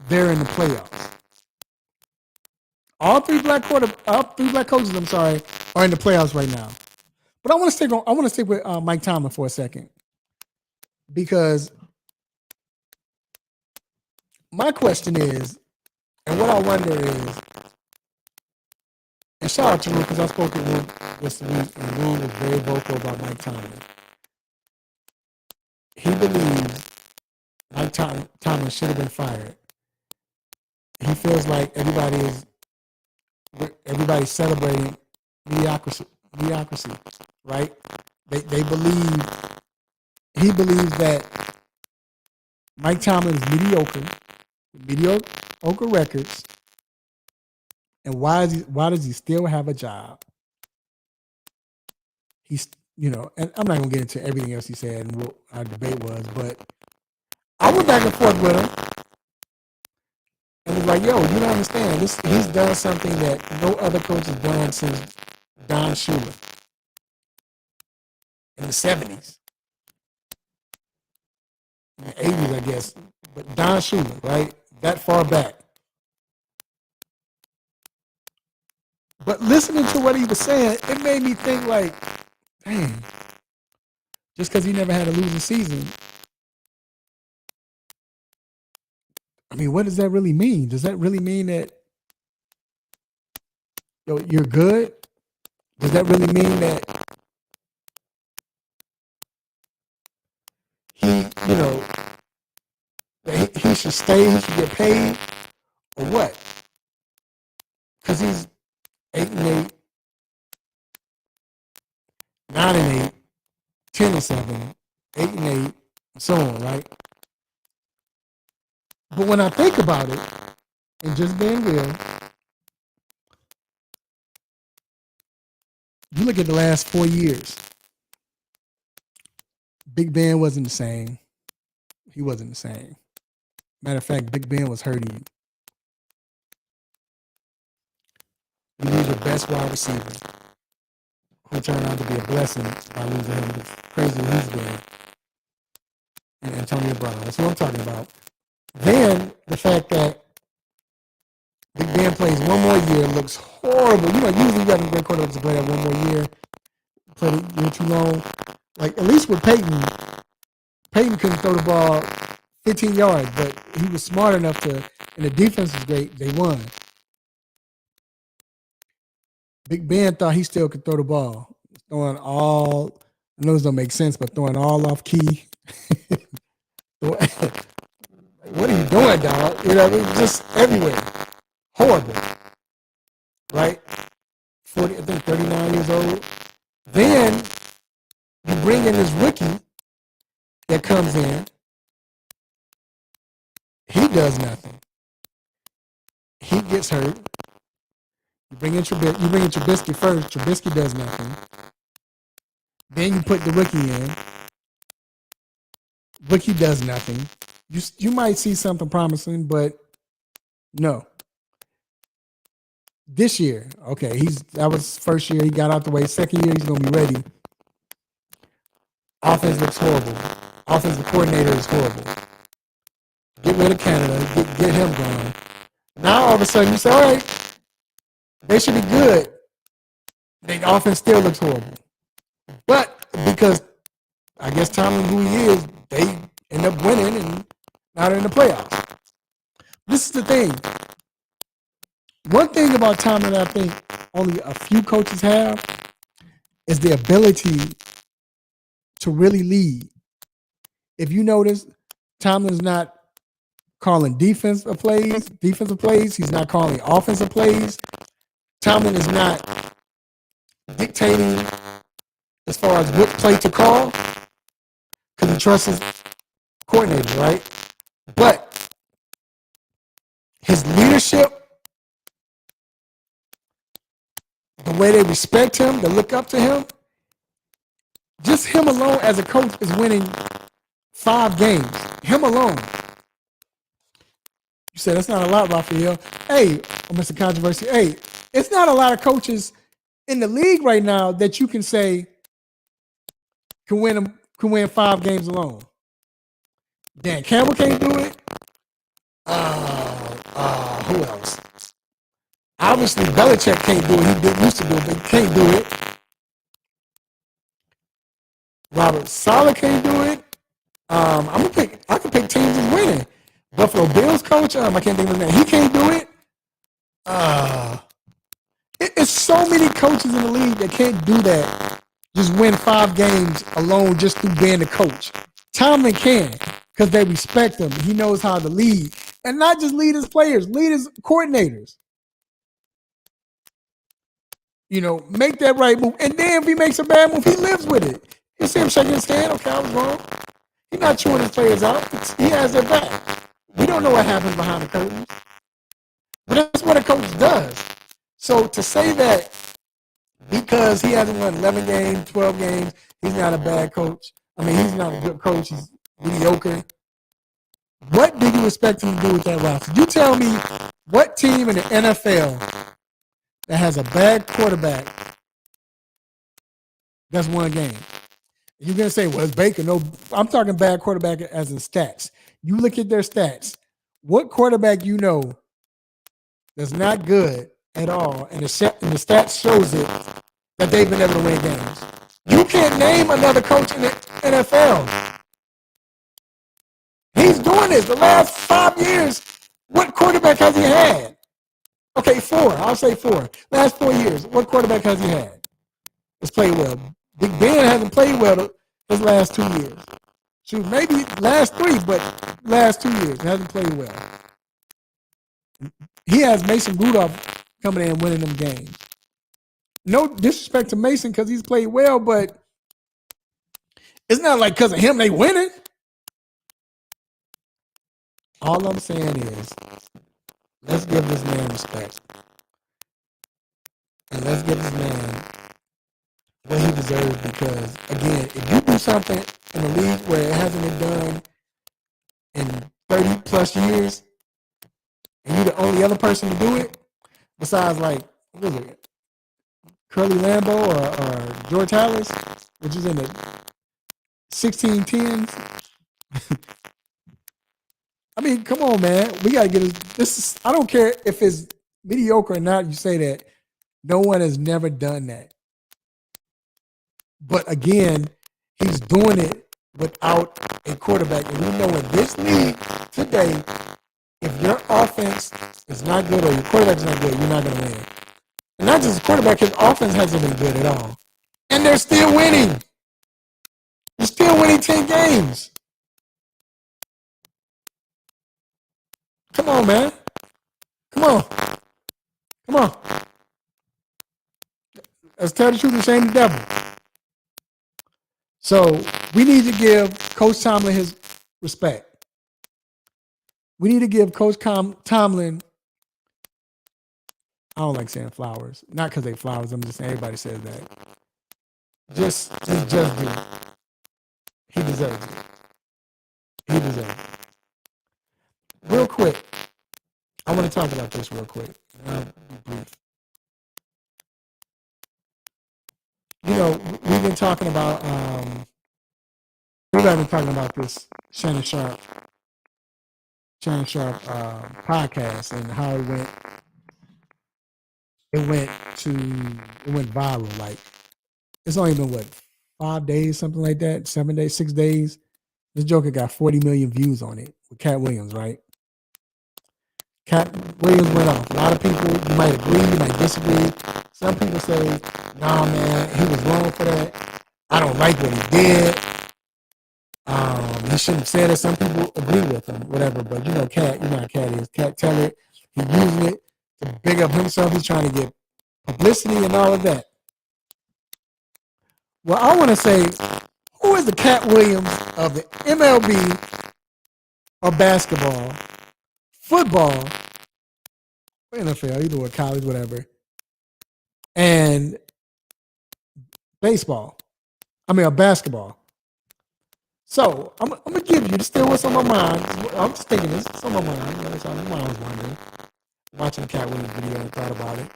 they're in the playoffs. All three black coaches, are in the playoffs right now. But I want to stick with Mike Tomlin for a second, because my question is, and what I wonder is, and shout out to Ru, because I spoke to Ru this week, and Ru was very vocal about Mike Tomlin. He believes Mike Tomlin should have been fired. He feels like everybody's celebrating mediocrity, right? He believes that Mike Tomlin is mediocre records, and why does he still have a job? He's, and I'm not gonna get into everything else he said and what our debate was, but I went back and forth with him and was like, yo, you don't understand. He's done something that no other coach has done since Don Shula in the 70s. In the 80s, I guess. But Don Shula, right? That far back. But listening to what he was saying, it made me think like, dang, just because he never had a losing season, I mean, what does that really mean? Does that really mean that you're good? Does that really mean that he should stay, he should get paid, or what? Because he's 8-8, 9-8, 10-7, 8-8, and so on, right? But when I think about it, and just being real, you look at the last 4 years, Big Ben wasn't the same. He wasn't the same. Matter of fact, Big Ben was hurting you. You lose your best wide receiver, who turned out to be a blessing by losing him. It's crazy what he's doing. And Antonio Brown. That's what I'm talking about. Then the fact that Big Ben plays one more year looks horrible. Usually you got a great quarterback to play that one more year. Played a year too long. Like, at least with Peyton couldn't throw the ball 15 yards, but he was smart enough to, and the defense was great, they won. Big Ben thought he still could throw the ball. Throwing all, I know this don't make sense, but throwing all off key. What are you doing, dog? Just everywhere. Horrible. Right? 40, I think 39 years old. Then you bring in this rookie that comes in. He does nothing. He gets hurt. You bring in Trubisky first. Trubisky does nothing. Then you put the rookie in. Rookie does nothing. You might see something promising, but no. This year, okay, that was first year. He got out the way. Second year, he's gonna be ready. Offense looks horrible. Offensive coordinator is horrible. Get rid of Canada. Get him gone. Now all of a sudden you say, all right, they should be good. The offense still looks horrible. But because I guess Tomlin who he is, they end up winning and now they're in the playoffs. This is the thing. One thing about Tomlin that I think only a few coaches have is the ability to really lead. If you notice, Tomlin's not calling defensive plays. He's not calling offensive plays. Tomlin is not dictating as far as what play to call because he trusts his coordinator, right? But his leadership, the way they respect him, they look up to him, just him alone as a coach is winning 5 games. Him alone. You said that's not a lot, Raphael. Hey, Mr. Controversy. Hey, it's not a lot of coaches in the league right now that you can say can win 5 games alone. Dan Campbell can't do it. Who else? Obviously, Belichick can't do it. He used to do it, but he can't do it. Robert Saleh can't do it. I can pick teams that's winning. Buffalo Bills coach, I can't think of his name. He can't do it. It's so many coaches in the league that can't do that. Just win 5 games alone just through being the coach. Tomlin can because they respect him. He knows how to lead. And not just lead his players, lead his coordinators. You know, make that right move. And then if he makes a bad move, he lives with it. You see him shaking his hand, okay, I was wrong. He's not chewing his players out. He has their back. We don't know what happens behind the curtains. But that's what a coach does. So to say that because he hasn't won 11 games, 12 games, he's not a bad coach. I mean, he's not a good coach. He's mediocre. What do you expect him to do with that roster? You tell me what team in the NFL that has a bad quarterback that's won a game. You're going to say, well, it's Baker. No, I'm talking bad quarterback as in stats. You look at their stats. What quarterback you know that's not good at all, and the stats shows it, that they've been able to win games. You can't name another coach in the NFL. He's doing this the last 5 years. What quarterback has he had? Okay, 4. I'll say 4. Last 4 years, what quarterback has he had? That's played well. Big Ben hasn't played well his last 2 years. Shoot, maybe last 3, but last 2 years hasn't played well. He has Mason Rudolph coming in and winning them games. No disrespect to Mason because he's played well, but it's not like because of him they winning. All I'm saying is, let's give this man respect. And let's give this man what he deserves because, again, if you do something in the league where it hasn't been done in 30 plus years, and you're the only other person to do it, besides like, what is it, Curly Lambeau or George Hallis, which is in the 1610s. I mean, come on, man. We got to get this. I don't care if it's mediocre or not. You say that. No one has never done that. But again, he's doing it without a quarterback. And we know in this league today, if your offense is not good or your quarterback is not good, you're not going to win. And not just the quarterback, his offense hasn't been good at all. And they're still winning. They're still winning 10 games. Come on, man. Come on. Let's tell the truth and shame the devil. So we need to give Coach Tomlin his respect. We need to give Coach Tomlin, I don't like saying flowers. Not because they flowers. I'm just saying everybody says that. Just do it. He deserves it. He deserves it. Real quick, I want to talk about this real quick. I'll be brief. You know, we've been talking about this Shannon Sharp podcast and how it went viral. Like, it's only been 5 days, something like that, 7 days, 6 days. This Joker got 40 million views on it with Cat Williams, right? Cat Williams went off. A lot of people, you might agree, you might disagree. Some people say, nah, man, he was wrong for that. I don't like what he did. He shouldn't have said it. Some people agree with him, whatever. But you know, Cat, you know how Cat is. Cat tell it. He's using it to big up himself. He's trying to get publicity and all of that. Well, I want to say, who is the Cat Williams of the MLB or basketball, football, NFL, either with college, whatever, and basketball? So I'm gonna give you, still what's on my mind. I'm just thinking this. It's on my mind. You know, it's on my mind. I was wondering, watching the Cat Williams video and thought about it.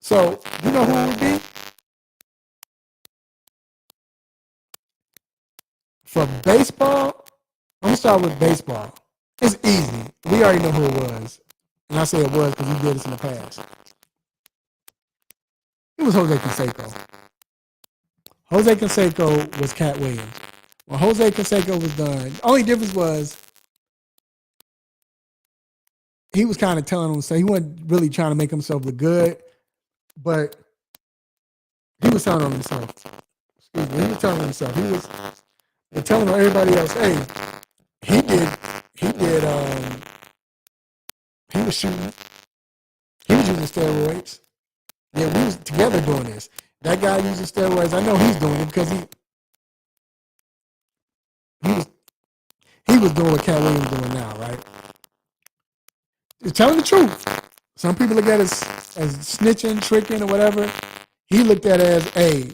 So you know who it would be for baseball? I'm gonna start with baseball. It's easy. We already know who it was, and I say it was because he did this in the past. It was Jose Canseco. Jose Canseco was Cat Williams. When Jose Canseco was done, the only difference was he was kind of telling him, he wasn't really trying to make himself look good, but he was telling himself, he was telling everybody else, hey, he was shooting, he was using steroids. Yeah, we was together doing this. That guy using steroids, I know he's doing it because he was doing what Cat Williams doing now, right? He's telling the truth. Some people look at it as snitching, tricking, or whatever. He looked at it as, hey,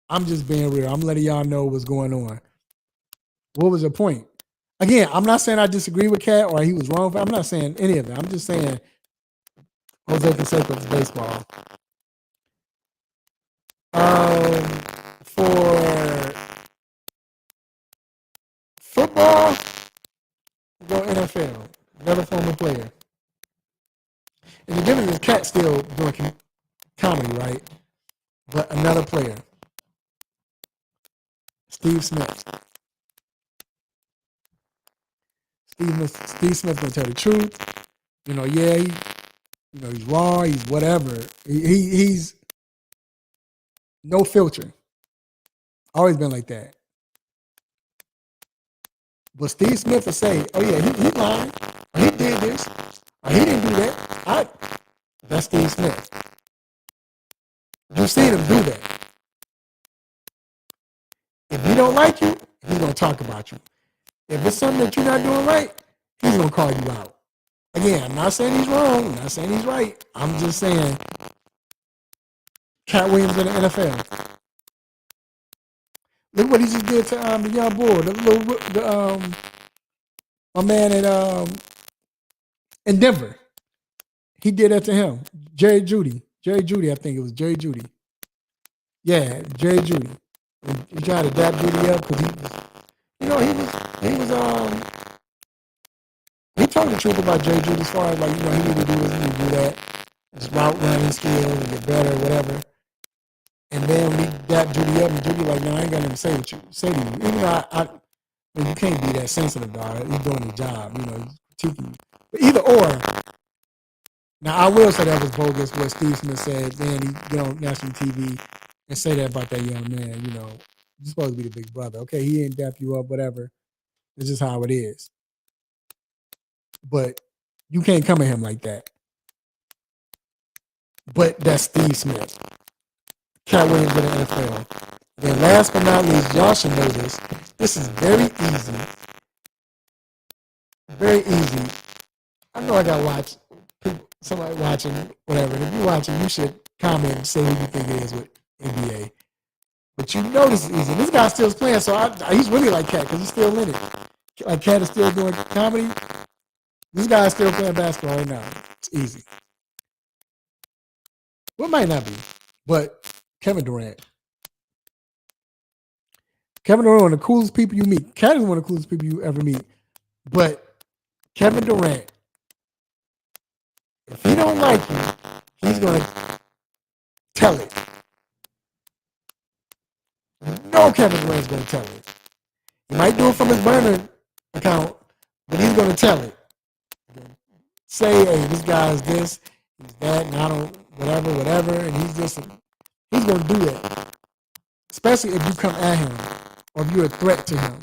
I'm just being real. I'm letting y'all know what's going on. What was the point? Again, I'm not saying I disagree with Cat or he was wrong. I'm not saying any of that. I'm just saying Jose Canseco's baseball. For football, go NFL. Another former player. And the difference is Cat still doing comedy, right? But another player. Steve Smith. Steve Smith gonna tell the truth. You know, yeah, he's raw, he's whatever. He's no filter. Always been like that. But Steve Smith will say, oh yeah, he lied. Or he did this. Or he didn't do that. That's Steve Smith. You've seen him do that. If he don't like you, he's gonna talk about you. If it's something that you're not doing right, he's gonna call you out. Again, I'm not saying he's wrong. I'm not saying he's right. I'm just saying Cat Williams in the NFL. Look what he just did to the young boy, my man in Denver. He did that to him. Jerry Judy, I think it was Jerry Judy. Yeah, Jerry Judy. He tried to dap Judy up because he told the truth about Jerry Judy as far as like, he need to do this, he need to do that. His route running skills and get better or whatever. And then when he dapped Judy up, and Judy like, no, I ain't got nothing to say to you. Even though you can't be that sensitive about it. He's doing his job, he's critiquing you. But either or, now I will say that was bogus what Steve Smith said. Then he get on national TV and say that about that young man, you're supposed to be the big brother. Okay, he didn't dap you up, whatever. It's just how it is. But you can't come at him like that. but that's Steve Smith. Cat Williams in the NFL. Then last but not least, y'all should know this. This is very easy. Very easy. I know I got to watch somebody watching, whatever. And if you're watching, you should comment and say who you think it is with NBA. But you know this is easy. This guy still playing, so he's really like Cat because he's still in it. Like Cat is still doing comedy. This guy is still playing basketball right now. It's easy. Well, it might not be, but Kevin Durant. Kevin Durant, one of the coolest people you meet. Cat is one of the coolest people you ever meet. But Kevin Durant, if he don't like you, he's going to tell it. No, Kevin Durant's going to tell it. He might do it from his burner account, but he's going to tell it. Say, hey, this guy is this, he's that, and I don't, whatever, and he's going to do that. Especially if you come at him or if you're a threat to him.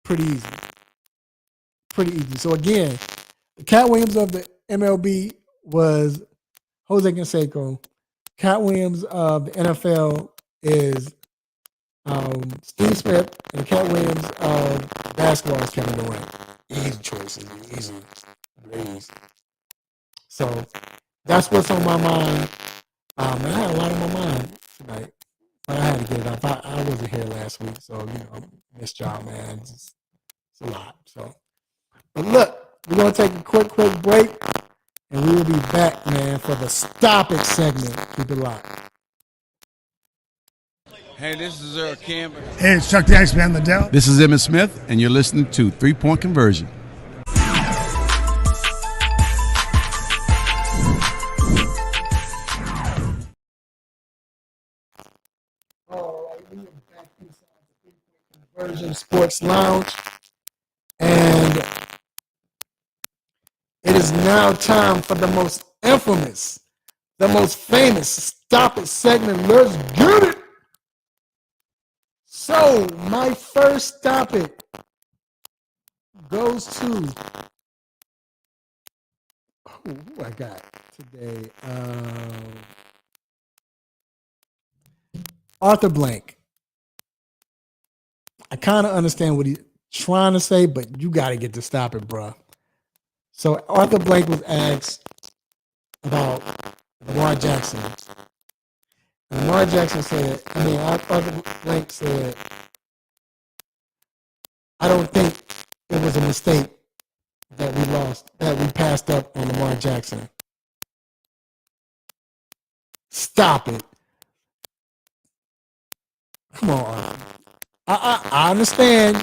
Pretty easy. Pretty easy. So again, the Cat Williams of the MLB was Jose Canseco. Cat Williams of the NFL is Steve Smith, and the Cat Williams of basketball is Kevin Durant. Easy choices. Easy. Very easy. So that's what's on my mind. I had a lot on my mind tonight, but I had to get it off. I wasn't here last week, so missed y'all, man. It's a lot. So, but look, we're gonna take a quick break, and we will be back, man, for the Stop It segment. Keep it locked. Hey, this is Earl Campbell. Hey, it's Chuck the Iceman Liddell. This is Emmett Smith, and you're listening to 3 Point Conversion. All right, we are back inside the 3 Point Conversion Sports Lounge, and it is now time for the most infamous, the most famous Stop It segment. Let's get it. So, my first Stop It goes to who I got today. Arthur Blank. I kind of understand what he's trying to say, but you got to get to Stop It, bruh. So, Arthur Blank was asked about Lamar Jackson. And Lamar Jackson said, Arthur Blank said, I don't think it was a mistake that we passed up on Lamar Jackson. Stop it. Come on, Arthur. I understand,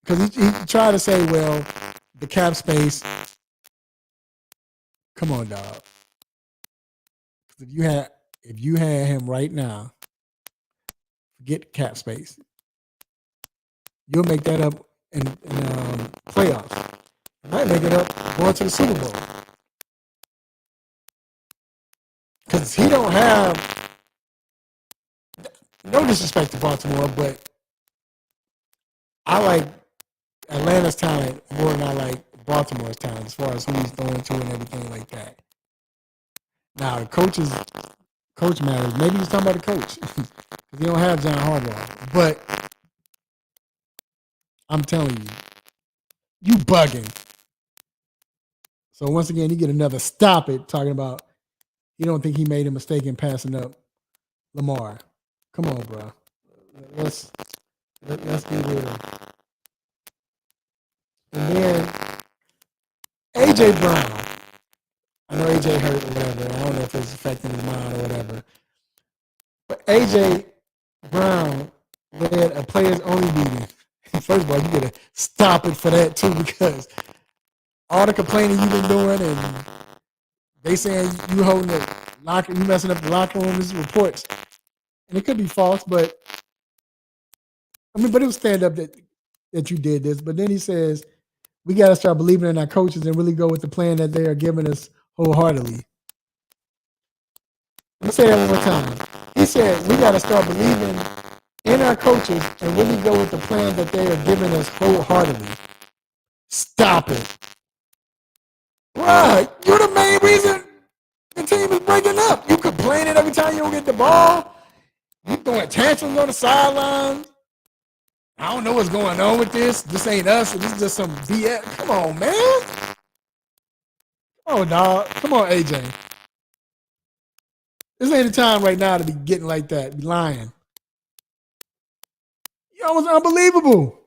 because he tried to say, well, the cap space. Come on, dog. If you had him right now, forget cap space. You'll make that up in playoffs. You might make it up going to the Super Bowl. Because he don't have, no disrespect to Baltimore, but I like Atlanta's talent more than I like Baltimore's talent as far as who he's throwing to and everything like that. Now, the coach matters. Maybe he's talking about the coach because he don't have John Harbaugh. But I'm telling you, you bugging. So once again, you get another Stop It talking about you don't think he made a mistake in passing up Lamar. Come on, bro. Let's be real. And then AJ Brown. I know AJ hurt or whatever. I don't know if it's affecting his mind or whatever. But AJ Brown led a players only meeting. First of all, you gotta stop it for that too, because all the complaining you've been doing and they saying you holding the locker, you messing up the locker room, this is reports. And it could be false, but it was stand up that you did this. But then he says, we gotta start believing in our coaches and really go with the plan that they are giving us wholeheartedly. Let me say that one more time. He said, we got to start believing in our coaches and really go with the plan that they are giving us wholeheartedly. Stop it. Right. You're the main reason The team is breaking up. You complaining every time you don't get the ball. You throwing tantrums on the sidelines. I don't know what's going on with this. This ain't us. This is just some BS. Come on, man. Come on, dog. Come on, AJ. This ain't the time right now to be getting like that, be lying. You know, it was unbelievable.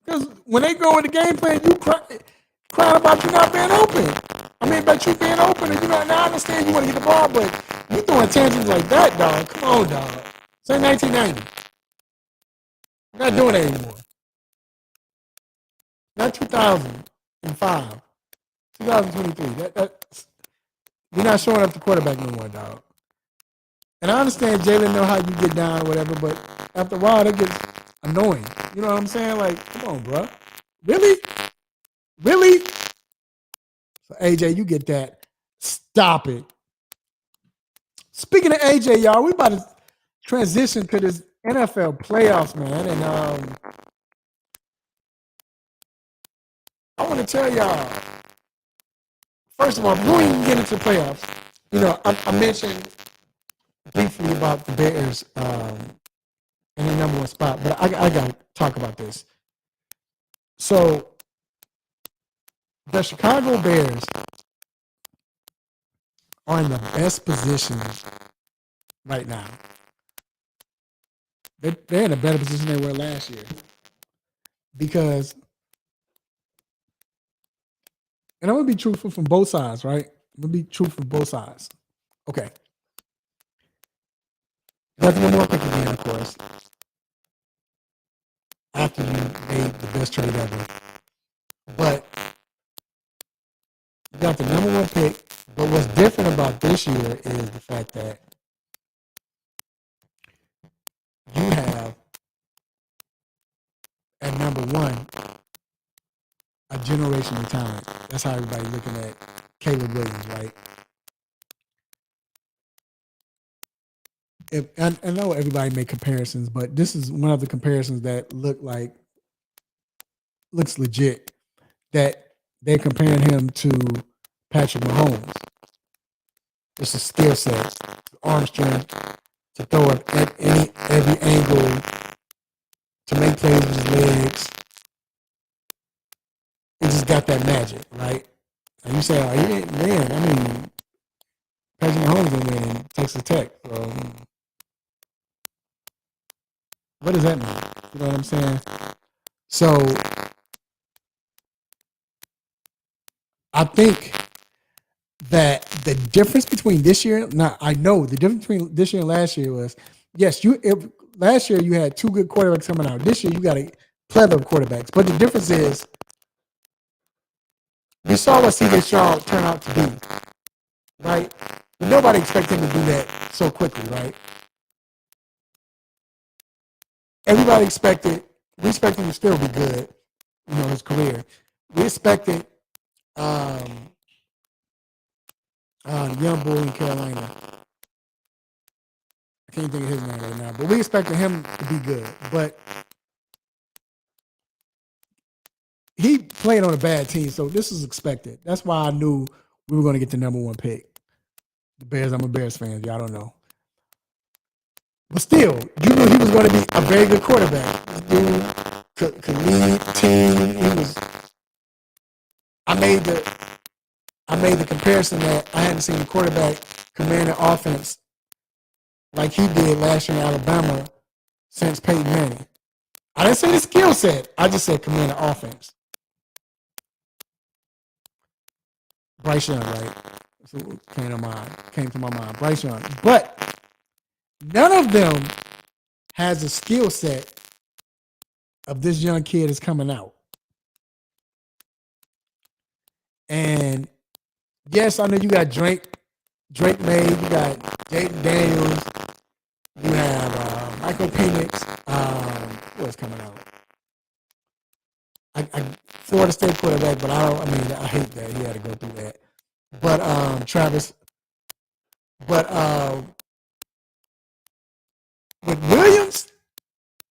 Because when they go in the game plan, you crying about you not being open. I mean, about you being open. And now I understand you want to get the ball, but you throwing tantrums like that, dog. Come on, dog. Say 1990. We're not doing that anymore. Not 2005. 2023. You're not showing up the quarterback no more, dog. And I understand Jalen know how you get down or whatever, but after a while, that gets annoying. You know what I'm saying? Like, come on, bro. Really? Really? So, AJ, you get that. Stop it. Speaking of AJ, y'all, we about to transition to this NFL playoffs, man. And I want to tell y'all, first of all, before we even get into the playoffs, I mentioned briefly about the Bears in the number one spot, but I got to talk about this. So, the Chicago Bears are in the best position right now. They're in a better position than they were last year. Because, and I'm going to be truthful from both sides, right? I'm going to be truthful from both sides. Okay. Got one more pick again, of course. After you made the best trade ever. But you got the number one pick. But what's different about this year is the fact that you have at number one a generational talent. That's how everybody's looking at Caleb Williams, right? I know everybody make comparisons, but this is one of the comparisons that looks legit. That they're comparing him to Patrick Mahomes. It's a skill set, arm strength, to throw it at every angle, to make plays with his legs. He just got that magic, right? And you say, oh, he ain't man. I mean, Patrick Mahomes ain't in Texas Tech. So, what does that mean? You know what I'm saying? So, I think that the difference between this year, now I know the difference between this year and last year was, yes, last year you had two good quarterbacks coming out. This year you got a plethora of quarterbacks. But the difference is, you saw what C.J. Stroud turn out to be, right? But nobody expected him to do that so quickly, right? Everybody we expected him to still be good, his career. We expected young boy in Carolina. I can't think of his name right now, but we expected him to be good. But he played on a bad team, so this was expected. That's why I knew we were going to get the number one pick. The Bears, I'm a Bears fan. Y'all don't know. But still, you knew he was going to be a very good quarterback. This dude could lead team. I made the comparison that I hadn't seen a quarterback command an offense like he did last year in Alabama since Peyton Manning. I didn't say the skill set. I just said command an offense. Bryce Young, right? That's what came to my mind. Bryce Young. But none of them has a skill set of this young kid is coming out. And yes, I know you got Drake May, you got Jaden Daniels, you have Michael Penix. Who else coming out? I Florida State quarterback, but I hate that he had to go through that. But Travis, but with Williams,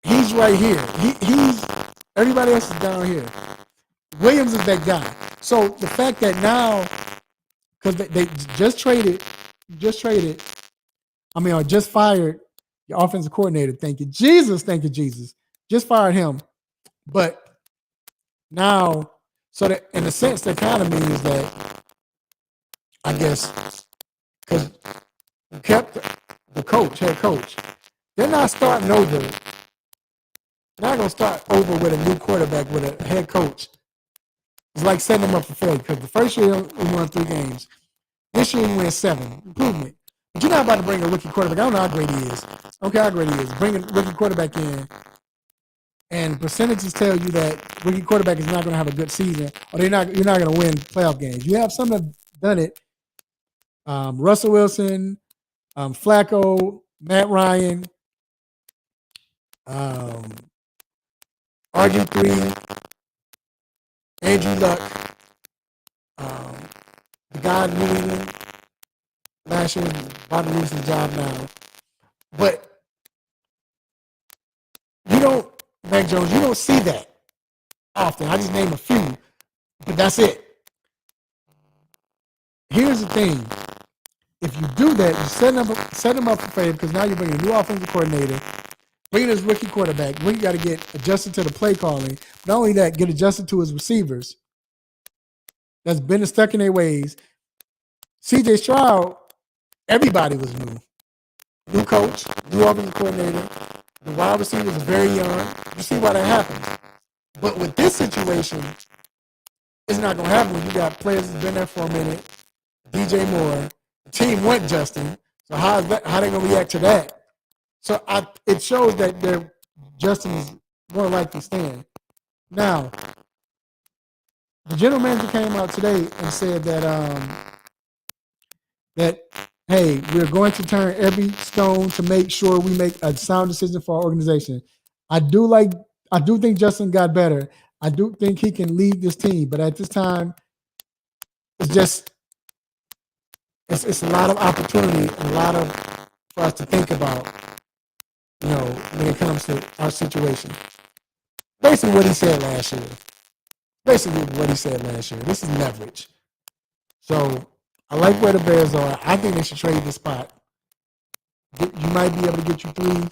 he's right here. He's everybody else is down here. Williams is that guy. So the fact that now, because they just traded. Or just fired your offensive coordinator. Thank you, Jesus. Thank you, Jesus. Just fired him. But now, so that in a sense, that kind of means that, I guess, because you kept the head coach, they're not starting over. They're not going to start over with a new quarterback, with a head coach. It's like setting them up for failure, because the first year we won 3 games. This year we win 7. Improvement. But you're not about to bring a rookie quarterback. I don't know how great he is. I don't care how great he is. Bring a rookie quarterback in, and percentages tell you that rookie quarterback is not going to have a good season, or you're not going to win playoff games. You have some that have done it. Russell Wilson, Flacco, Matt Ryan, RG3, Andrew Luck, the guy in New England last year, about to lose his job now. But you don't, Mac Jones, you don't see that often. I just name a few, but that's it. Here's the thing. If you do that, you set them up for failure, because now you're bringing a new offensive coordinator, bringing his rookie quarterback. We got to get adjusted to the play calling. Not only that, get adjusted to his receivers that's been stuck in their ways. CJ Stroud, everybody was new. New coach, new offensive coordinator. The wide receivers are very young. You see why that happens. But with this situation, it's not going to happen when you got players that's been there for a minute. DJ Moore, the team went Justin. So how they going to react to that? So it shows that Justin is more likely staying. Now, the general manager came out today and said that hey, we're going to turn every stone to make sure we make a sound decision for our organization. I do think Justin got better. I do think he can lead this team, but at this time, it's a lot of opportunity, a lot of for us to think about, when it comes to our situation. Basically what he said last year. This is leverage. So I like where the Bears are. I think they should trade this spot. You might be able to get you three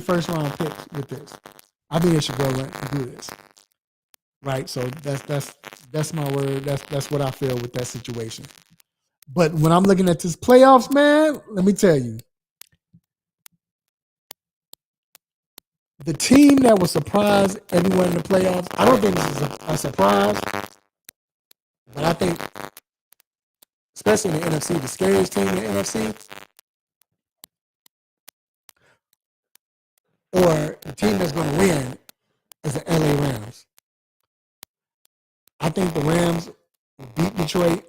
first-round picks with this. I think they should go and do this. Right? So that's my word. That's what I feel with that situation. But when I'm looking at this playoffs, man, let me tell you, the team that will surprise everyone in the playoffs, I don't think this is a surprise, but I think, especially in the NFC, the scariest team in the NFC, or the team that's going to win, is the LA Rams. I think the Rams beat Detroit.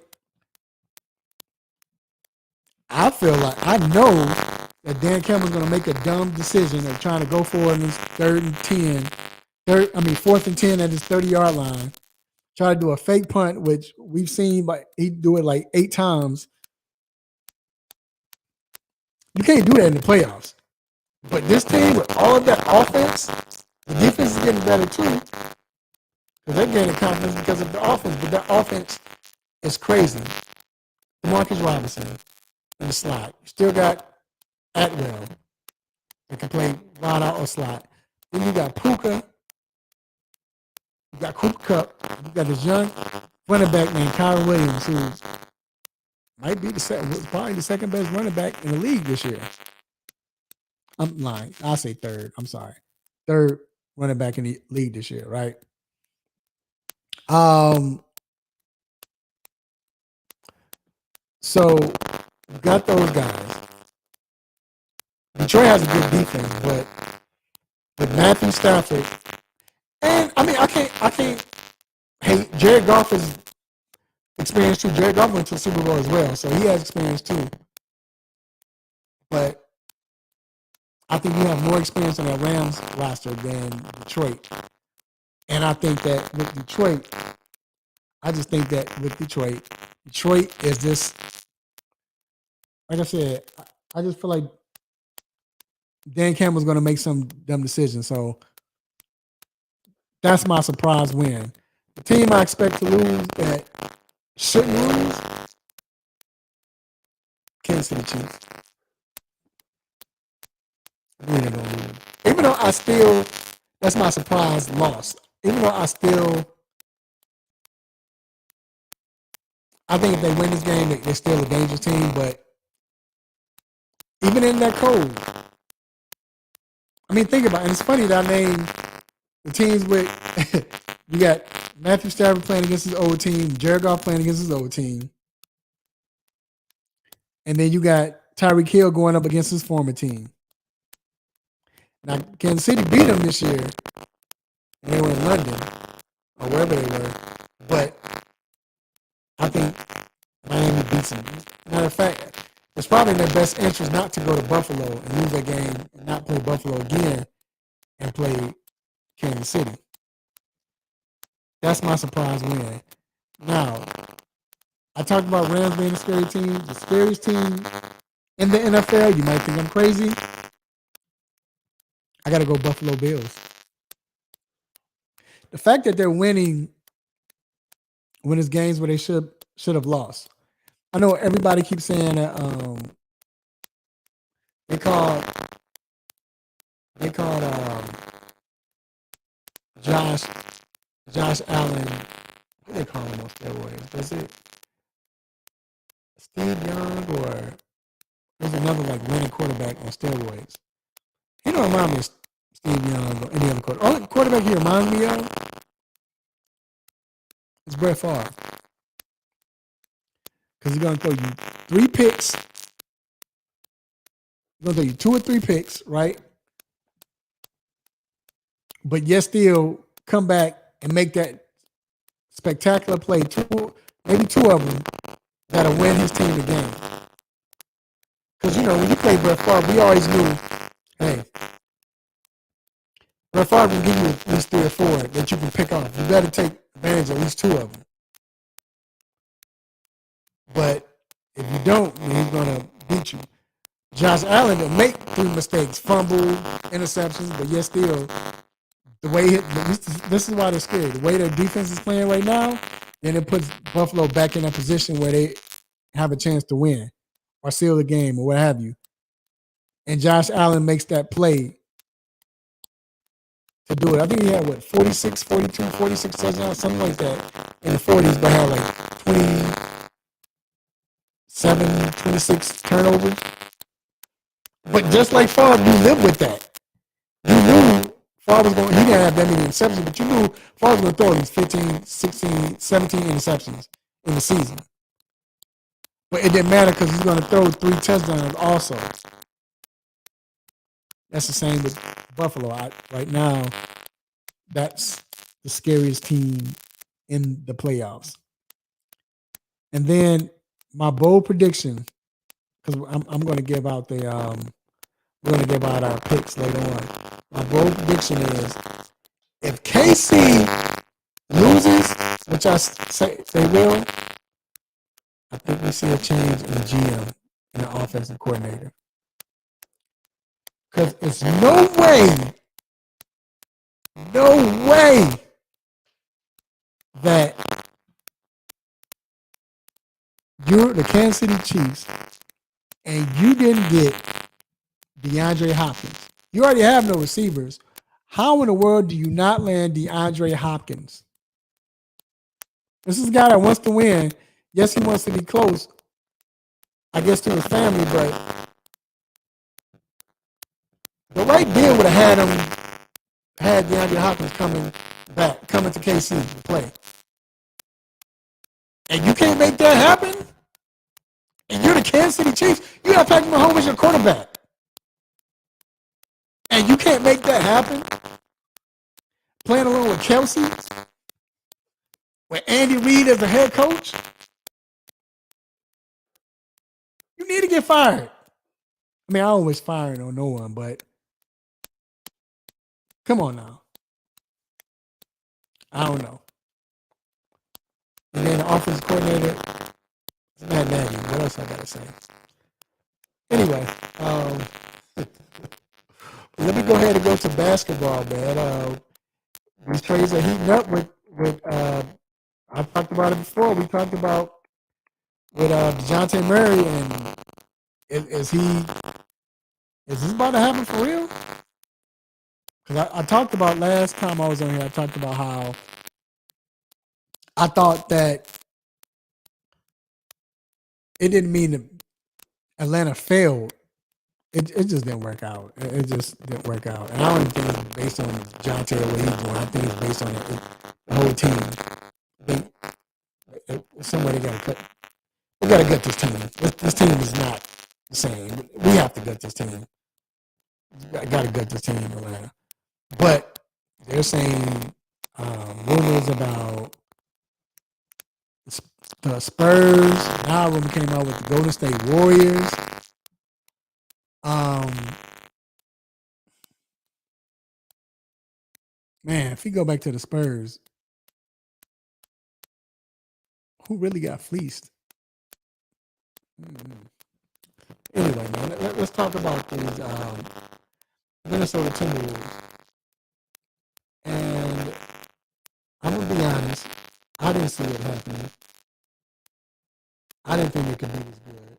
I feel like I know that Dan Campbell's going to make a dumb decision of trying to go for it in his 4th and 10 at his 30-yard line. Try to do a fake punt, which we've seen, but he do it like 8 times. You can't do that in the playoffs. But this team, with all of that offense, the defense is getting better too. Because they're gaining confidence because of the offense. But that offense is crazy. Demarcus Robinson in the slot. You still got Atwell that can play wide out or slot. Then you got Puka. You got Cooper Kupp. You got this young running back named Kyron Williams, who might be probably the second best running back in the league this year. I'm lying. I'll say third. I'm sorry. Third running back in the league this year, right? So you got those guys. Detroit has a good defense, but with Matthew Stafford, and I can't hate Jared Goff is experienced too. Jared Goff went to the Super Bowl as well, so he has experience too. But I think you have more experience on that Rams roster than Detroit. And I think that with Detroit, Detroit is this, like I said, I just feel like Dan Campbell's going to make some dumb decisions. So that's my surprise win. The team I expect to lose that shouldn't lose, Kansas City Chiefs. I believe they're going to lose. Even though that's my surprise loss. Even though I think if they win this game, they're still a dangerous team. But even in that cold, I mean, think about it. And it's funny that I named the teams with, you got Matthew Stafford playing against his old team, Jared Goff playing against his old team. And then you got Tyreek Hill going up against his former team. Now, Kansas City beat them this year. And they were in London or wherever they were. But I think Miami beats them. Matter of fact, it's probably in their best interest not to go to Buffalo and lose that game and not play Buffalo again and play Kansas City. That's my surprise win. Now, I talked about Rams being a scary team. The scariest team in the NFL, you might think I'm crazy. I got to go Buffalo Bills. The fact that they're winning it's games where they should have lost. I know everybody keeps saying that they called Josh Allen. What do they call him on steroids? Was it Steve Young or there's another like winning quarterback on steroids? He don't remind me of Steve Young or any other quarterback. Only quarterback he reminds me of is Brett Favre. Because he's going to throw you 3 picks. He's going to throw you 2 or 3 picks, right? But yet still come back and make that spectacular play, maybe 2 of them, that'll win his team the game. Because, when you play Brett Favre, we always knew, hey, Brett Favre will give you at least 3 or 4 that you can pick off. You better take advantage of at least 2 of them. But if you don't, then he's going to beat you. Josh Allen will make 3 mistakes, fumble, interceptions, but yet still, the way this is why they're scared. The way their defense is playing right now, then it puts Buffalo back in that position where they have a chance to win or seal the game or what have you. And Josh Allen makes that play to do it. I think he had, 46, 42, 46 touchdowns, something like that in the 40s, but had like 27, 26 turnovers. But just like Favre, you live with that. You knew Favre was going, he didn't have that many interceptions, but you knew Favre was going to throw these 15, 16, 17 interceptions in the season. But it didn't matter because he's going to throw 3 touchdowns also. That's the same with Buffalo. Right now, that's the scariest team in the playoffs. And then my bold prediction, because I'm going to give out we're going to give out our picks later on. My bold prediction is if KC loses, which I say they will, I think we see a change in the GM and the offensive coordinator. Because it's no way that you're the Kansas City Chiefs and you didn't get DeAndre Hopkins. You already have no receivers. How in the world do you not land DeAndre Hopkins? This is a guy that wants to win. Yes, he wants to be close, I guess, to his family, but the right deal would have had DeAndre Hopkins coming to KC to play. And you can't make that happen? And you're the Kansas City Chiefs. You got Patrick Mahomes as your quarterback. And you can't make that happen? Playing along with Kelsey? With Andy Reid as the head coach? You need to get fired. I mean, I always firing on no one, but come on now. I don't know. And then the offensive coordinator, it's Matt Nagy. What else I got to say? Anyway, let me go ahead and go to basketball, man. These trades are heating up with I talked about it before. We talked about with DeJounte Murray, and is this about to happen for real? Because I talked about last time I was on here, I talked about how I thought that it didn't mean that Atlanta failed. It just didn't work out. It just didn't work out. And I don't even think it's based on DeJounte or what he's doing. I think it's based on the whole team. I think somebody got to cut. We got to gut this team. This team is not the same. We have to gut this team. Got to gut this team in Atlanta. But they're saying rumors about the Spurs. Now a rumor came out with the Golden State Warriors. Man, if we go back to the Spurs, who really got fleeced? Anyway, man, let's talk about these Minnesota Timberwolves. And I'm going to be honest, I didn't see it happening. I didn't think it could be this good.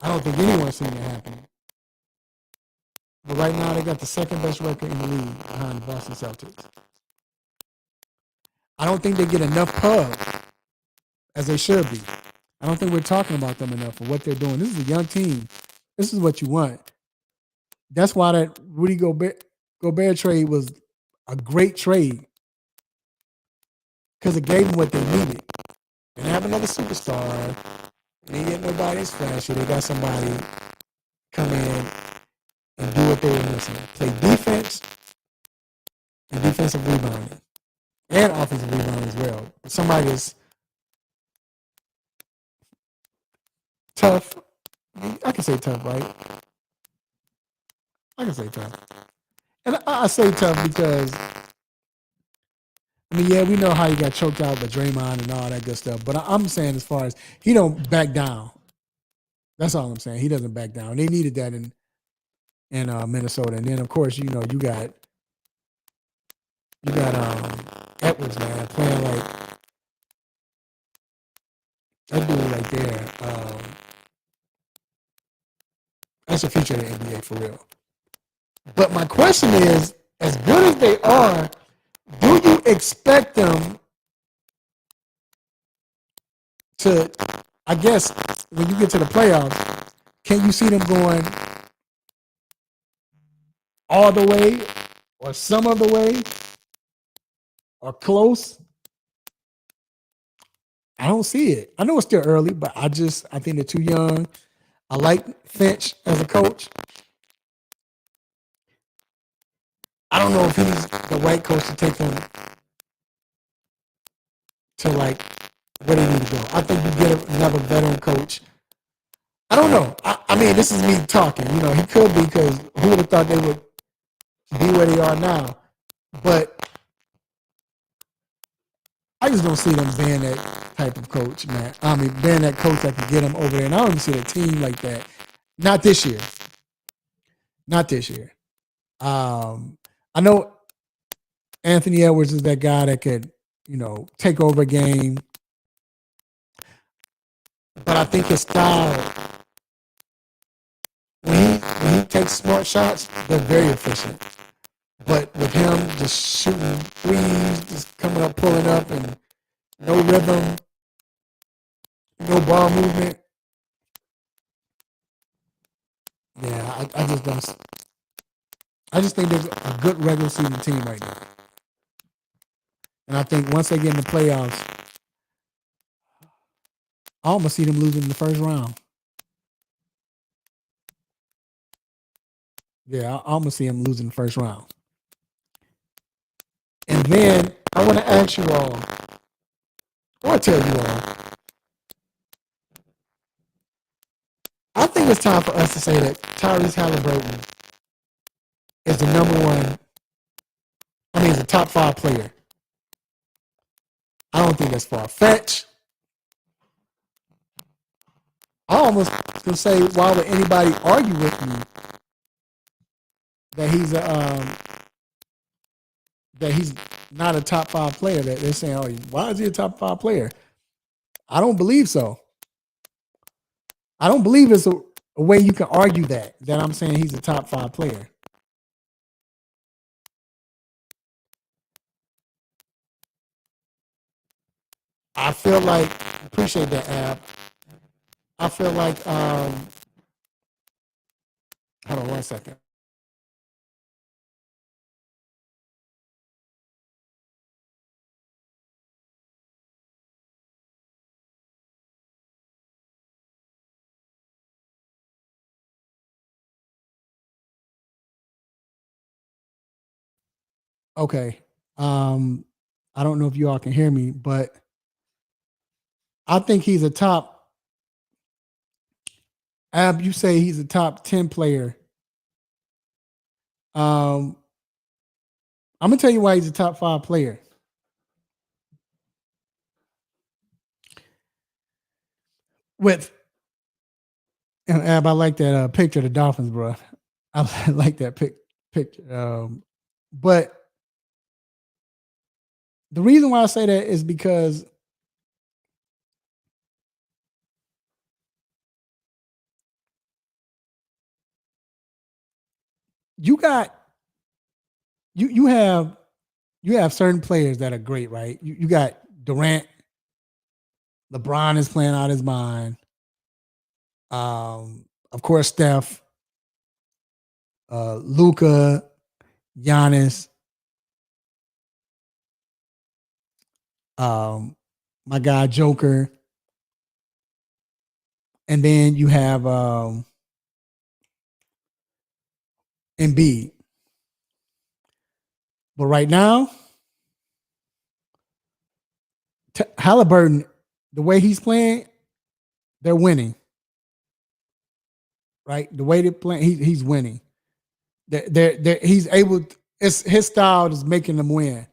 I don't think anyone's seen it happening. But right now, they got the second best record in the league behind the Boston Celtics. I don't think they get enough pub as they should be. I don't think we're talking about them enough for what they're doing. This is a young team. This is what you want. That's why that Rudy Gobert trade was a great trade, because it gave them what they needed. They didn't have another superstar. They didn't get nobody as flashy. They got somebody come in and do what they were missing. Play defense and defensive rebounding. And offensive rebounding as well. But somebody that's tough. I can say tough, right? I can say tough. And I say tough because, I mean, yeah, we know how he got choked out by Draymond and all that good stuff. But I'm saying as far as he don't back down. That's all I'm saying. He doesn't back down. They needed that in Minnesota. And then, of course, you know, you got Edwards, man, playing like that dude right there. That's the future of the NBA for real. But my question is, as good as they are, do you expect them to, I guess, when you get to the playoffs, can you see them going all the way or some of the way or close? I don't see it. I know it's still early, but I think they're too young. I like Finch as a coach. I don't know if he's the right coach to take them to like where they need to go. I think you get another veteran coach. I don't know. I mean, this is me talking. You know, he could be, because who would have thought they would be where they are now? But I just don't see them being that type of coach, man. I mean, being that coach that can get them over there. And I don't even see a team like that. Not this year. Not this year. I know Anthony Edwards is that guy that could, you know, take over a game. But I think his style, when he takes smart shots, they're very efficient. But with him just shooting threes, just coming up, pulling up, and no rhythm, no ball movement, yeah, I just don't. I just think there's a good regular season team right now. And I think once they get in the playoffs, I almost see them losing in the first round. Yeah, I almost see them losing the first round. And then I want to ask you all, I want to tell you all, I think it's time for us to say that Tyrese Halliburton is the number one, he's a top 5 player. I don't think that's far-fetched. I almost can say, why would anybody argue with me that he's that he's not a top 5 player. That they're saying, "Oh, why is he a top 5 player?" I don't believe so. I don't believe it's a way you can argue that I'm saying he's a top 5 player. I feel like appreciate that, Ab. I feel like hold on one second. Okay. I don't know if you all can hear me, but I think he's a top. Ab, you say he's a top 10 player. I'm gonna tell you why he's a top 5 player. With and Ab, I like that picture of the Dolphins, bro. I like that picture. But the reason why I say that is because you got you have certain players that are great, right? You got Durant, LeBron is playing out his mind. Of course, Steph, Luca, Giannis, my guy Joker, and then you have Embiid. But right now, Halliburton, the way he's playing, they're winning. Right, the way they're playing, he's winning. He's able. It's his style is making them win.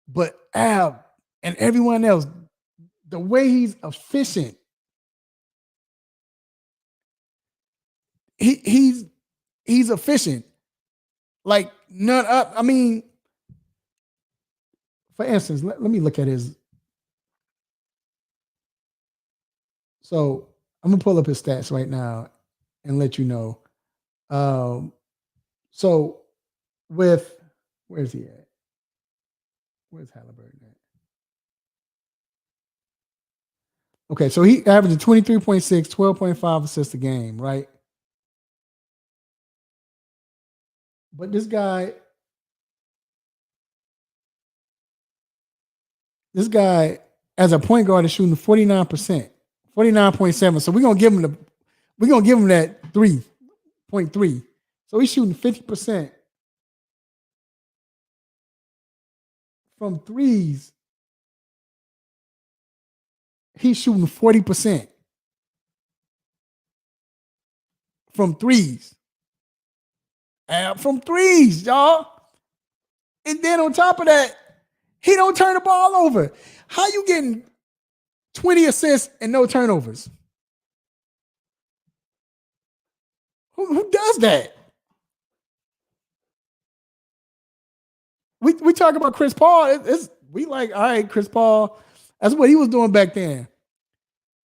But Ab and everyone else, the way he's efficient, he's efficient. Like none up. I mean, for instance, let me look at his. So I'm gonna pull up his stats right now and let you know. So with where's he at? Where's Halliburton at? Okay, so he averaged 23.6, 12.5 assists a game, right? But this guy, as a point guard is shooting 49%, 49.7. So we're gonna give him that 3.3. So he's shooting 50% from threes. He's shooting 40% from threes. From threes, y'all. And then on top of that, he don't turn the ball over. How you getting 20 assists and no turnovers? Who does that? We talk about Chris Paul. We like, all right, Chris Paul. That's what he was doing back then.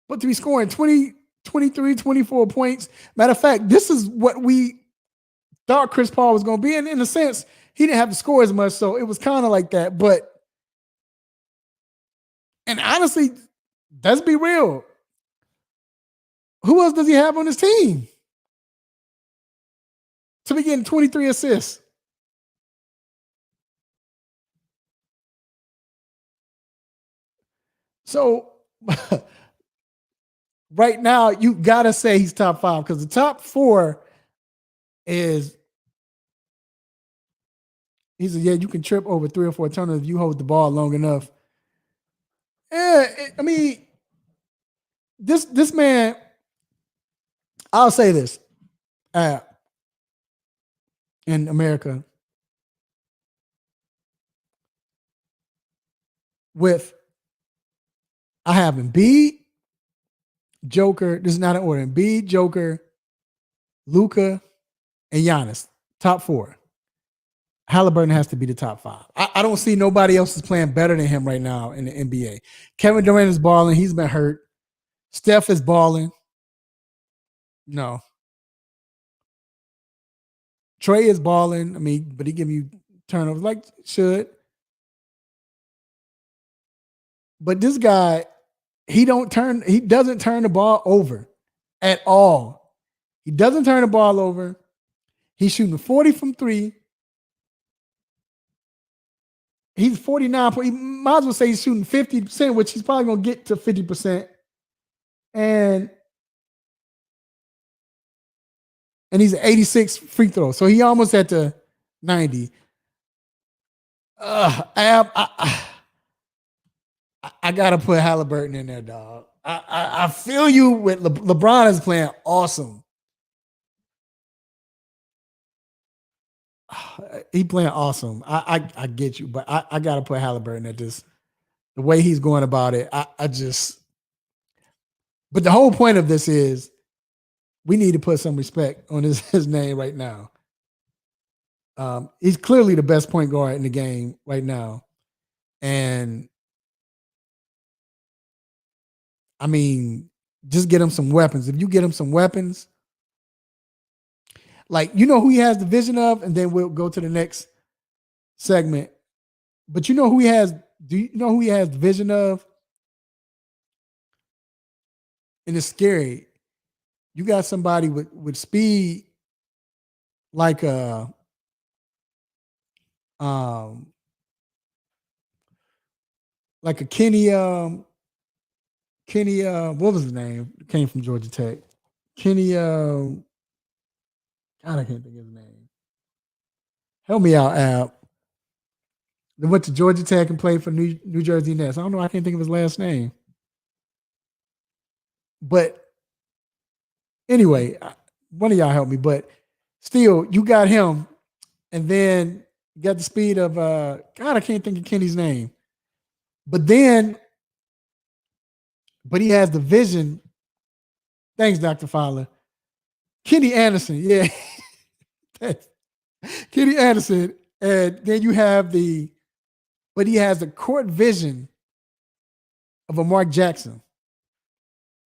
But to be scoring 20, 23, 24 points. Matter of fact, this is what we thought Chris Paul was going to be. And in a sense, he didn't have to score as much. So it was kind of like that. But, and honestly, let's be real. Who else does he have on his team to be getting 23 assists? So right now, you got to say he's top 5 because the top 4 is he said, yeah, you can trip over 3 or 4 turnovers if you hold the ball long enough. Yeah, I mean, this man, I'll say this. In America, I have Embiid, Joker. This is not an order. Embiid, Joker, Luca, and Giannis. Top 4. Halliburton has to be the top 5. I don't see nobody else is playing better than him right now in the NBA. Kevin Durant is balling. He's been hurt. Steph is balling. No. Trey is balling. I mean, but he give you turnovers like should. But this guy, he doesn't turn the ball over at all. He doesn't turn the ball over. He's shooting 40 from 3. He's 49. He might as well say he's shooting 50%, which he's probably going to get to 50%. And he's 86 free throw. So he almost at the 90. I got to put Halliburton in there, dog. I feel you with LeBron is playing awesome. He playing awesome. I get you, but I got to put Halliburton at this. The way he's going about it, but the whole point of this is we need to put some respect on his name right now. He's clearly the best point guard in the game right now. And I mean, just get him some weapons. If you get him some weapons, like, you know who he has the vision of, and then we'll go to the next segment. But you know who he has, do you know who he has the vision of? And it's scary. You got somebody with speed like a Kenny what was his name? Came from Georgia Tech. Kenny God, I can't think of his name. Help me out, Al. They went to Georgia Tech and played for New Jersey Nets. I don't know. I can't think of his last name. But anyway, one of y'all help me. But still, you got him, and then you got the speed of God, I can't think of Kenny's name. But he has the vision. Thanks, Dr. Fowler. Kenny Anderson, yeah. Kenny Anderson. And then you have but he has the court vision of a Mark Jackson,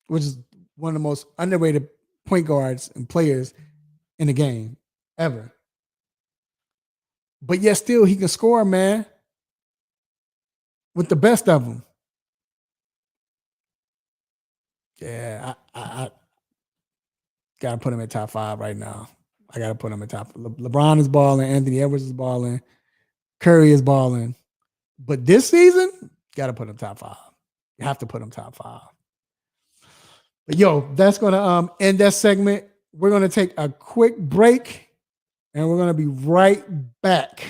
which is one of the most underrated point guards and players in the game ever. But yet still he can score, man, with the best of them. Yeah, I gotta put him at top 5 right now. I gotta put him at top. LeBron is balling, Anthony Edwards is balling, Curry is balling. But this season, gotta put him top 5. You have to put him top 5. But yo, that's gonna end that segment. We're gonna take a quick break, and we're gonna be right back.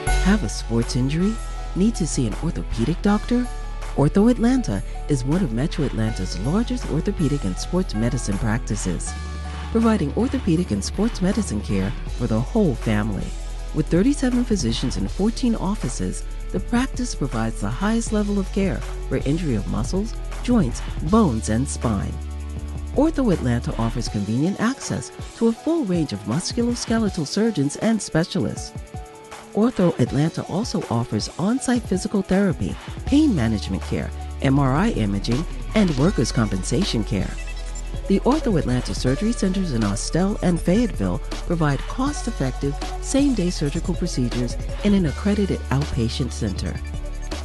Have a sports injury? Need to see an orthopedic doctor? Ortho Atlanta is one of Metro Atlanta's largest orthopedic and sports medicine practices, providing orthopedic and sports medicine care for the whole family. With 37 physicians and 14 offices, the practice provides the highest level of care for injury of muscles, joints, bones, and spine. Ortho Atlanta offers convenient access to a full range of musculoskeletal surgeons and specialists. Ortho Atlanta also offers on-site physical therapy, pain management care, MRI imaging, and workers' compensation care. The Ortho Atlanta surgery centers in Austell and Fayetteville provide cost-effective, same-day surgical procedures in an accredited outpatient center.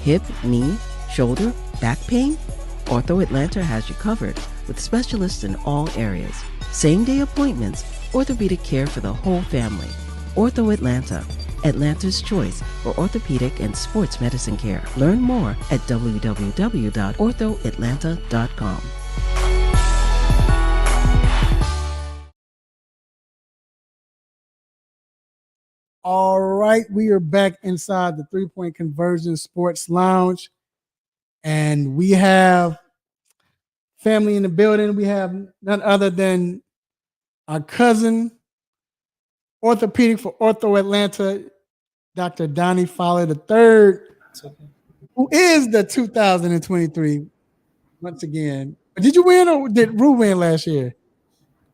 Hip, knee, shoulder, back pain? Ortho Atlanta has you covered with specialists in all areas. Same-day appointments, orthopedic care for the whole family. Ortho Atlanta, Atlanta's choice for orthopedic and sports medicine care. Learn more at www.orthoatlanta.com. All right, we are back inside the 3-Point Conversion Sports Lounge, and we have family in the building. We have none other than our cousin, orthopedic for Ortho Atlanta, Dr. Donnie Fowler III, who is the 2023 once again. Did you win or did Rue win last year?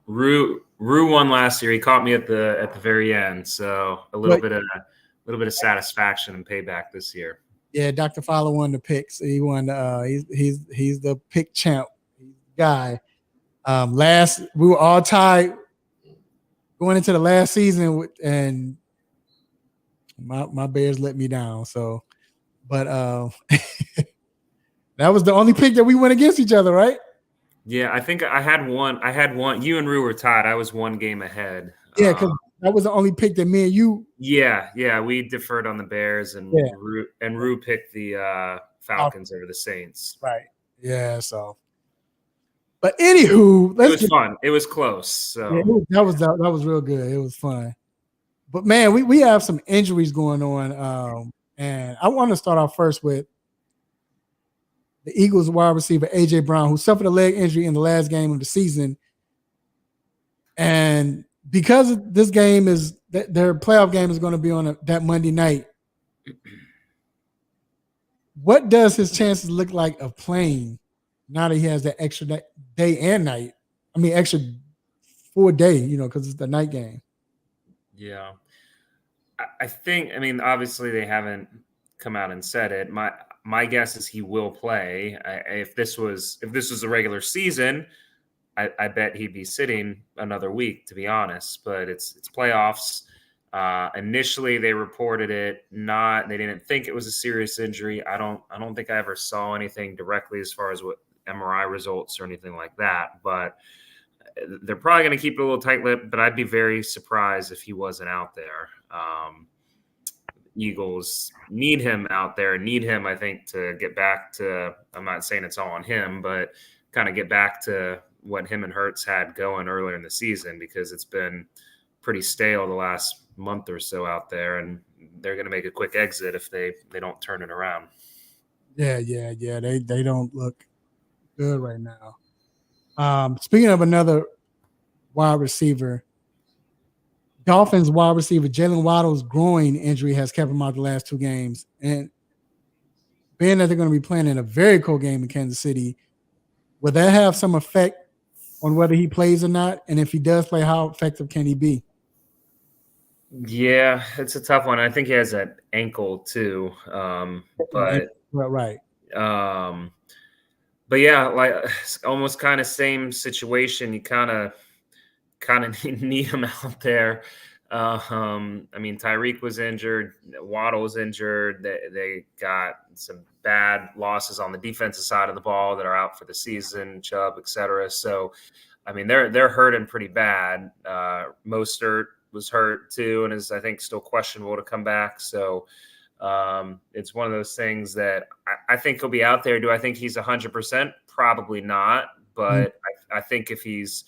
Rue won last year. He caught me at the very end, so a little bit of satisfaction and payback this year. Yeah, Dr. Fowler won the picks. He won. He's the pick champ guy. Last we were all tied going into the last season, and my Bears let me down. So, but that was the only pick that we went against each other, right? Yeah, I think I had one. You and Rue were tied. I was one game ahead. Yeah, because that was the only pick that me and you. Yeah, we deferred on the Bears, and Rue picked the Falcons over the Saints. Right. Yeah. So, but anywho, it was fun. It was close. So yeah, that was real good. It was fun. But man, we have some injuries going on, and I want to start off first with the Eagles wide receiver AJ Brown, who suffered a leg injury in the last game of the season, and because this game is their playoff game is going to be on that Monday night. What does his chances look like of playing now that he has that extra day and night? I mean, extra 4 day, because it's the night game. Yeah, I think. I mean, obviously they haven't come out and said it. My guess is he will play. If this was a regular season, I bet he'd be sitting another week, to be honest. But it's playoffs. Initially, they reported it they didn't think it was a serious injury. I don't think I ever saw anything directly as far as what MRI results or anything like that. But they're probably going to keep it a little tight-lipped. But I'd be very surprised if he wasn't out there. Eagles need him out there, need him, I think, to get back to, I'm not saying it's all on him, but kind of get back to what him and Hurts had going earlier in the season, because it's been pretty stale the last month or so out there, and they're going to make a quick exit if they don't turn it around. Yeah. They don't look good right now. Speaking of another wide receiver, Dolphins wide receiver Jalen Waddle's groin injury has kept him out the last 2 games. And being that they're going to be playing in a very cold game in Kansas City, will that have some effect on whether he plays or not? And if he does play, how effective can he be? Yeah, it's a tough one. I think he has that ankle too. But right. But yeah, like almost kind of same situation. You kind of need him out there. I mean, Tyreek was injured. Waddle was injured. They got some bad losses on the defensive side of the ball that are out for the season, Chubb, et cetera. So, I mean, they're hurting pretty bad. Mostert was hurt too, and is, I think, still questionable to come back. So it's one of those things that I think he'll be out there. Do I think he's 100%? Probably not. But I think if he's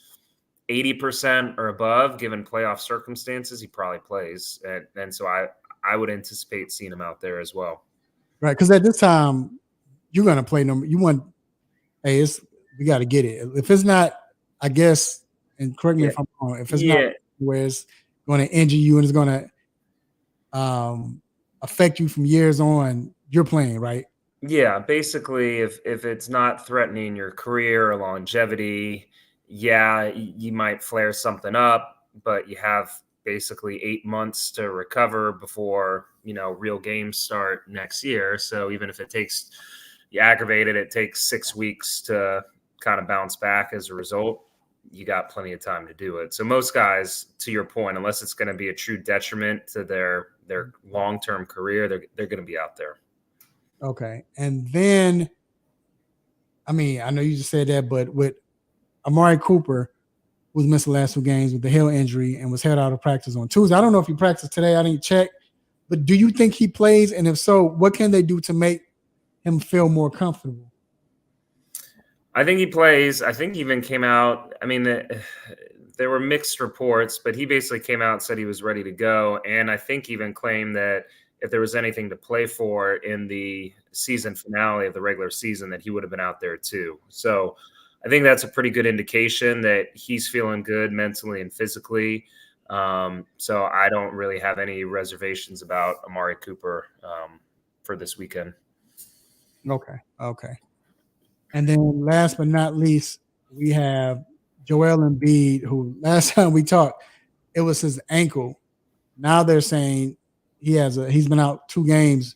80% or above, given playoff circumstances, he probably plays. And so I would anticipate seeing him out there as well. Right, because at this time, you're going to play them. You want, hey, we got to get it. If it's not, I guess, and correct me if I'm wrong, if it's not where it's going to injure you and it's going to affect you from years on, you're playing, right? Yeah, basically, if it's not threatening your career or longevity, you might flare something up, but you have basically 8 months to recover before, real games start next year. So even if you aggravate it, it takes 6 weeks to kind of bounce back as a result. You got plenty of time to do it. So most guys, to your point, unless it's going to be a true detriment to their long-term career, they're going to be out there. Okay. And then, I mean, I know you just said that, but with Amari Cooper, who's missed the last 2 games with the heel injury and was held out of practice on Tuesday. I don't know if he practiced today. I didn't check. But do you think he plays? And if so, what can they do to make him feel more comfortable? I think he plays. I think he even came out. I mean, there were mixed reports, but he basically came out and said he was ready to go. And I think even claimed that if there was anything to play for in the season finale of the regular season, that he would have been out there too. So I think that's a pretty good indication that he's feeling good mentally and physically. So I don't really have any reservations about Amari Cooper for this weekend. Okay. And then last but not least, we have Joel Embiid, who last time we talked, it was his ankle. Now they're saying he's been out 2 games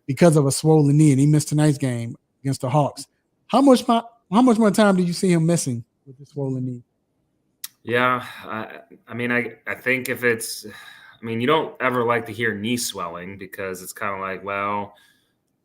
because of a swollen knee, and he missed tonight's game against the Hawks. How much more time do you see him missing with the swollen knee? Yeah, I think if it's, you don't ever like to hear knee swelling because it's kind of like, well,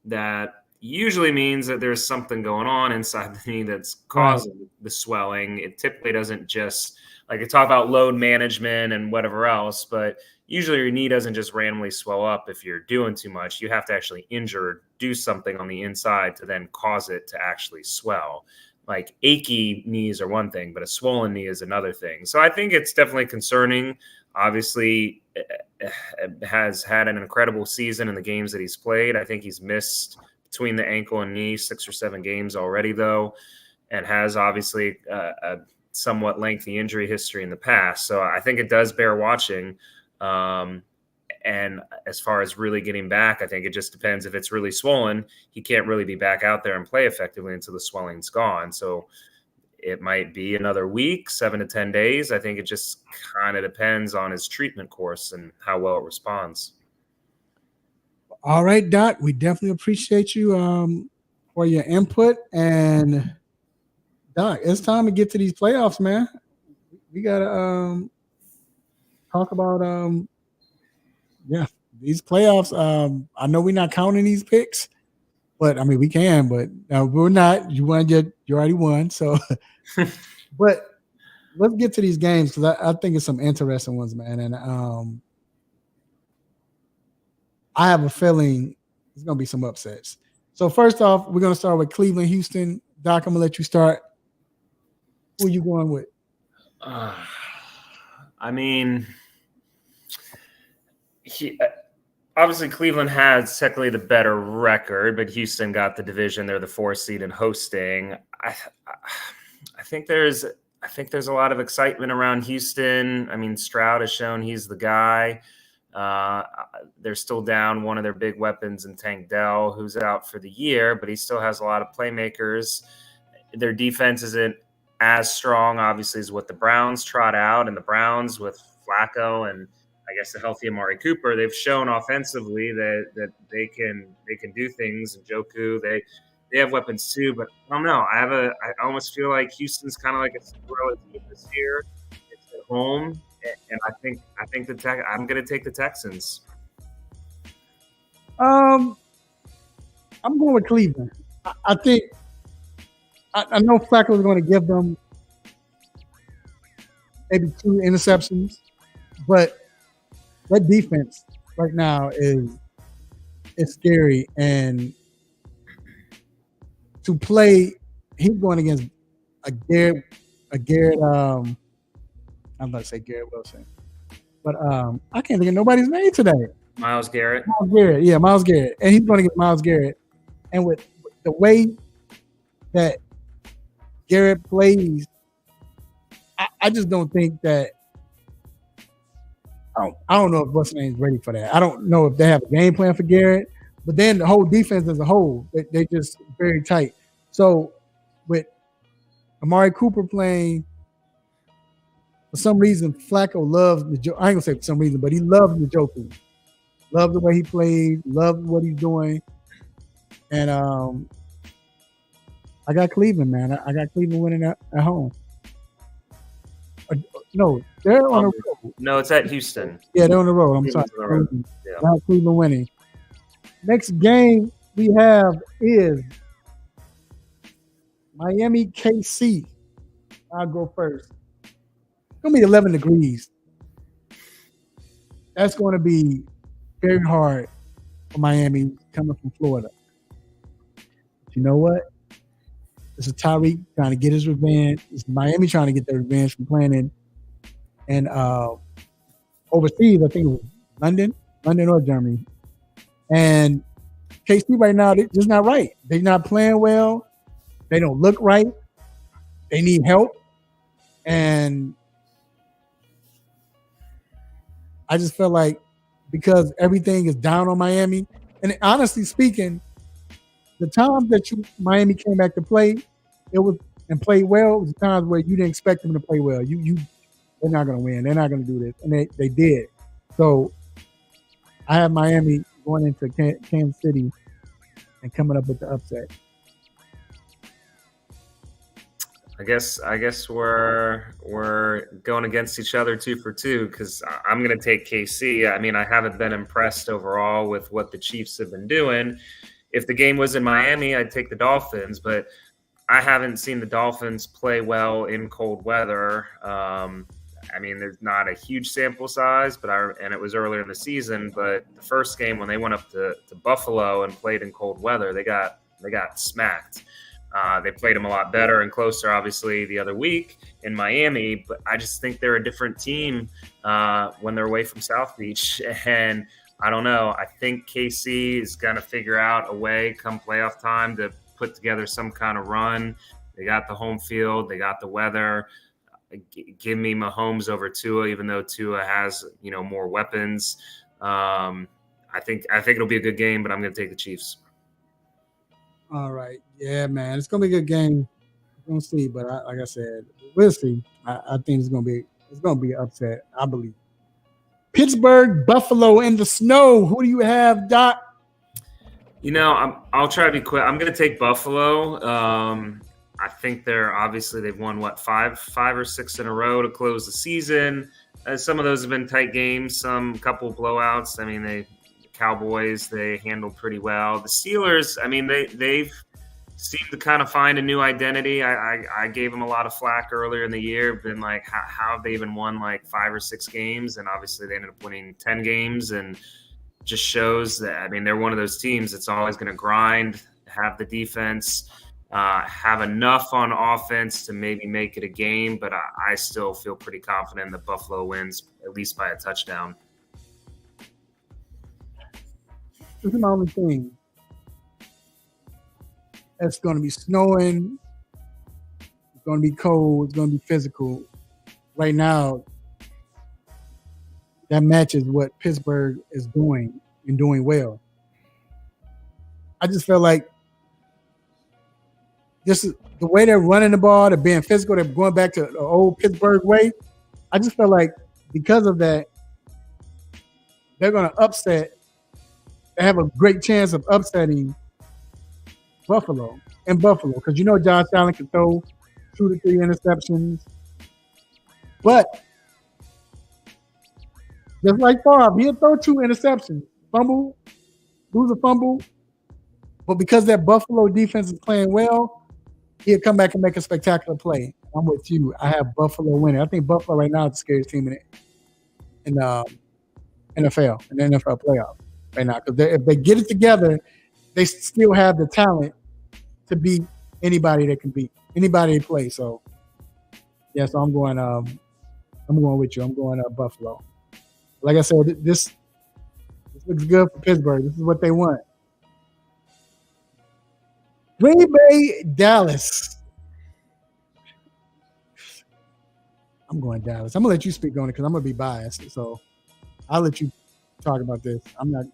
that usually means that there's something going on inside the knee that's causing the swelling. It typically doesn't just, like, you talk about load management and whatever else, but usually your knee doesn't just randomly swell up if you're doing too much. You have to actually injure, do something on the inside to then cause it to actually swell. Like, achy knees are one thing, but a swollen knee is another thing. So I think it's definitely concerning. Obviously, has had an incredible season in the games that he's played. I think he's missed between the ankle and knee 6 or 7 games already, though, and has obviously a somewhat lengthy injury history in the past. So I think it does bear watching. And as far as really getting back, I think it just depends. If it's really swollen, he can't really be back out there and play effectively until the swelling's gone. So it might be another week, 7 to 10 days. I think it just kind of depends on his treatment course and how well it responds. All right, Doc, we definitely appreciate you for your input. And Doc, it's time to get to these playoffs, man. We gotta talk about these playoffs. I know we're not counting these picks, but I mean we can, but we're not. You already won, so but let's get to these games because I think it's some interesting ones, man. And I have a feeling there's gonna be some upsets. So first off, we're gonna start with Cleveland, Houston. Doc, I'm gonna let you start. Who are you going with? Obviously Cleveland has technically the better record, but Houston got the division. They're the 4th seed in hosting. I think there's a lot of excitement around Houston. I mean, Stroud has shown he's the guy. They're still down one of their big weapons in Tank Dell, who's out for the year, but he still has a lot of playmakers. Their defense isn't as strong, obviously, as what the Browns trot out, and the Browns with Flacco and I guess the healthy Amari Cooper, they've shown offensively that they can do things. And Joku, they have weapons too, but I don't know. I almost feel like Houston's kind of like a Cinderella team this year. It's at home, and I think I'm going to take the Texans. I'm going with Cleveland. I think I know Flacco is going to give them maybe 2 interceptions, but that defense right now is scary. And to play, he's going against a Garrett. I'm about to say Garrett Wilson, but I can't think of nobody's name today. Myles Garrett. Myles Garrett, and he's going to get Myles Garrett. And with the way that Garrett plays, I just don't think that. I don't know if what's name is ready for that. I don't know if they have a game plan for Garrett, but then the whole defense as a whole, they just very tight. So with Amari Cooper playing, for some reason, Flacco loves the joke. I ain't gonna say for some reason, but he loves the Joker. Love the way he plays, love what he's doing. And I got Cleveland, man. I got Cleveland winning at home. No, they're on the road. No, it's at Houston. Yeah, they're on the road. I'm sorry. Not Cleveland winning. Next game we have is Miami KC. I'll go first. It's going to be 11 degrees. That's going to be very hard for Miami coming from Florida. But you know what? This is Tyreek trying to get his revenge. This is Miami trying to get their revenge from playing in overseas. I think it was London or Germany. And KC right now, they're just not right. They're not playing well. They don't look right. They need help. And I just feel like because everything is down on Miami, and honestly speaking, the time that Miami came back to play, it was and played well. It was times where you didn't expect them to play well. They're not going to win. They're not going to do this, and they did. So I have Miami going into Kansas City and coming up with the upset. I guess we're going against each other 2 for 2 because I'm going to take KC. I mean, I haven't been impressed overall with what the Chiefs have been doing. If the game was in Miami, I'd take the Dolphins, but I haven't seen the Dolphins play well in cold weather. I mean, there's not a huge sample size, and it was earlier in the season. But the first game when they went up to Buffalo and played in cold weather, they got smacked. They played them a lot better and closer, obviously, the other week in Miami. But I just think they're a different team when they're away from South Beach. And I don't know. I think KC is going to figure out a way come playoff time to put together some kind of run. They got the home field. They got the weather. Give me Mahomes over Tua, even though Tua has, more weapons. I think it'll be a good game, but I'm going to take the Chiefs. All right. Yeah, man. It's going to be a good game. We're going to see. But like I said, we'll see. I think it's going to be an upset, I believe. Pittsburgh, Buffalo in the snow. Who do you have, Doc? I'll try to be quick. I'm going to take Buffalo. I think they've won 5 or 6 in a row to close the season. Some of those have been tight games, some couple blowouts. I mean, the Cowboys, they handled pretty well. The Steelers, I mean, they've seemed to kind of find a new identity. I gave them a lot of flack earlier in the year. Been like, how have they even won 5 or 6 games? And obviously they ended up winning 10 games, and just shows that, I mean, they're one of those teams that's always going to grind, have the defense, have enough on offense to maybe make it a game. But I still feel pretty confident that Buffalo wins at least by a touchdown. This is my only thing. It's going to be snowing. It's going to be cold. It's going to be physical. Right now, that matches what Pittsburgh is doing and doing well. I just feel like this is the way they're running the ball, they're being physical, they're going back to the old Pittsburgh way. I just feel like because of that, they're going to upset. They have a great chance of upsetting Buffalo because Josh Allen can throw 2 to 3 interceptions, but just like Favre, he'll throw 2 interceptions, lose a fumble, but because that Buffalo defense is playing well, he'll come back and make a spectacular play. I'm with you. I have Buffalo winning. I think Buffalo right now is the scariest team in the NFL playoff right now, because if they get it together, they still have the talent to beat anybody that can beat anybody they play. So, yeah, so I'm going with you. I'm going Buffalo. Like I said, this looks good for Pittsburgh. This is what they want. Green Bay, Dallas. I'm going Dallas. I'm going to let you speak on it because I'm going to be biased. So I'll let you talk about this. I'm not.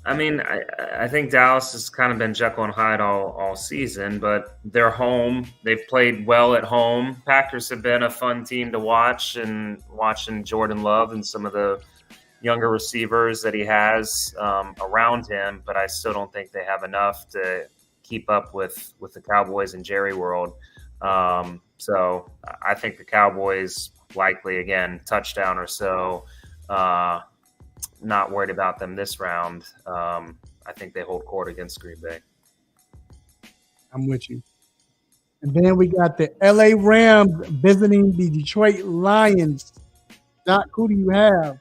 I mean, I think Dallas has kind of been Jekyll and Hyde all season, but they're home. They've played well at home. Packers have been a fun team to watch, and watching Jordan Love and some of the younger receivers that he has around him, but I still don't think they have enough to keep up with the Cowboys and Jerry world. So I think the Cowboys likely, again, touchdown or so. Not worried about them this round. I think they hold court against Green Bay. I'm with you. And then we got the LA Rams visiting the Detroit Lions. Doc, who do you have?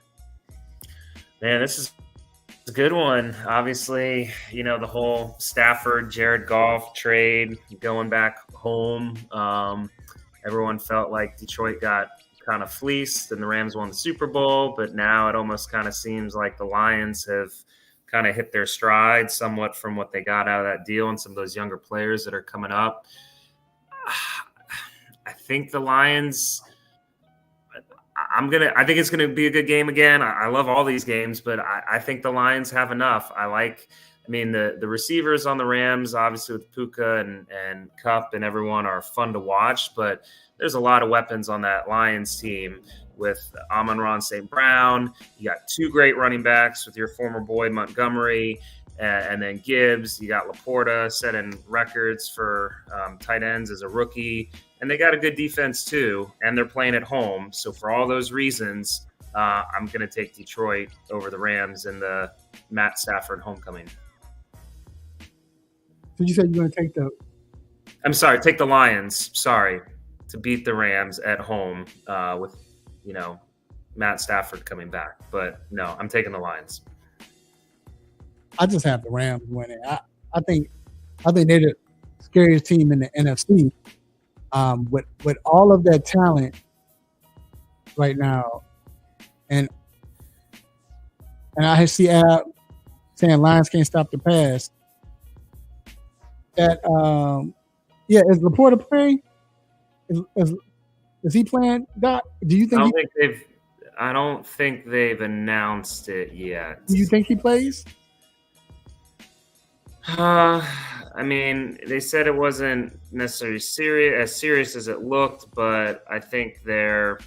Man, this is a good one. Obviously, the whole Stafford, Jared Goff trade going back home. Everyone felt like Detroit got kind of fleeced and the Rams won the Super Bowl, but now it almost kind of seems like the Lions have kind of hit their stride somewhat from what they got out of that deal and some of those younger players that are coming up. I think the Lions, I think it's going to be a good game again. I love all these games, but I think the Lions have enough. I like I mean, the receivers on the Rams, obviously with Puka and Kupp and everyone, are fun to watch, but there's a lot of weapons on that Lions team with Amon-Ra St. Brown. You got 2 great running backs with your former boy Montgomery, and then Gibbs. You got Laporta setting records for tight ends as a rookie. And they got a good defense too, and they're playing at home. So for all those reasons, I'm going to take Detroit over the Rams in the Matt Stafford homecoming. So you said you're going to take the – I'm sorry, take the Lions, to beat the Rams at home with, Matt Stafford coming back. But no, I'm taking the Lions. I just have the Rams winning. I think they're the scariest team in the NFC. With all of that talent right now, and I see Ab saying Lions can't stop the pass. That is Laporta playing? Is he playing? Doc, do you think? I don't think they've announced it yet. Do you think he plays? I mean, they said it wasn't necessarily serious as it looked, but I think they're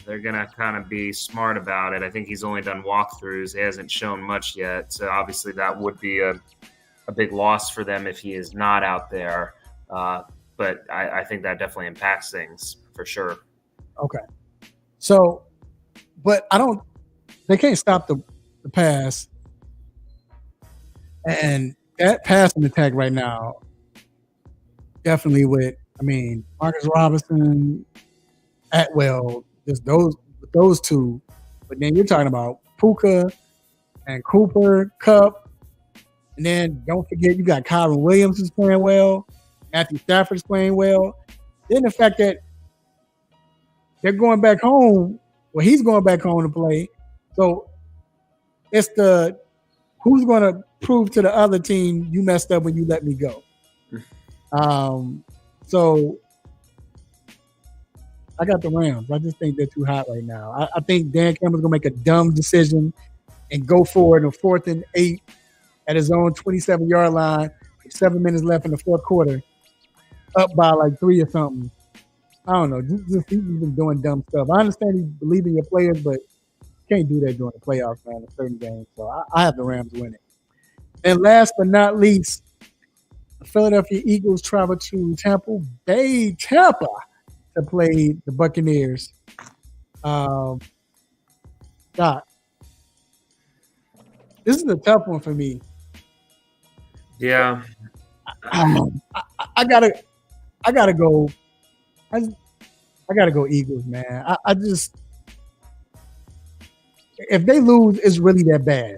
gonna kind of be smart about it. I think he's only done walkthroughs; he hasn't shown much yet. So obviously, that would be a big loss for them if he is not out there. But I think that definitely impacts things for sure. Okay, so, but they can't stop the pass. And that passing attack right now, definitely Marcus Robinson, Atwell, just those two. But then you're talking about Puka and Cooper, Kupp. And then don't forget you got Kyron Williams who's playing well. Matthew Stafford's playing well. Then the fact that they're going back home, he's going back home to play. So it's who's going to prove to the other team you messed up when you let me go. So I got the Rams. I just think they're too hot right now. I think Dan Campbell's going to make a dumb decision and go for it in 4th and 8 at his own 27-yard line with 7 minutes left in the fourth quarter, up by like 3 or something. I don't know. Just he's been doing dumb stuff. I understand you believe in your players, but you can't do that during the playoffs, man, in certain games. So I have the Rams winning. And last but not least, the Philadelphia Eagles travel to Tampa to play the Buccaneers. God, this is a tough one for me. Yeah, I gotta go. I gotta go Eagles, man. I just, if they lose, it's really that bad.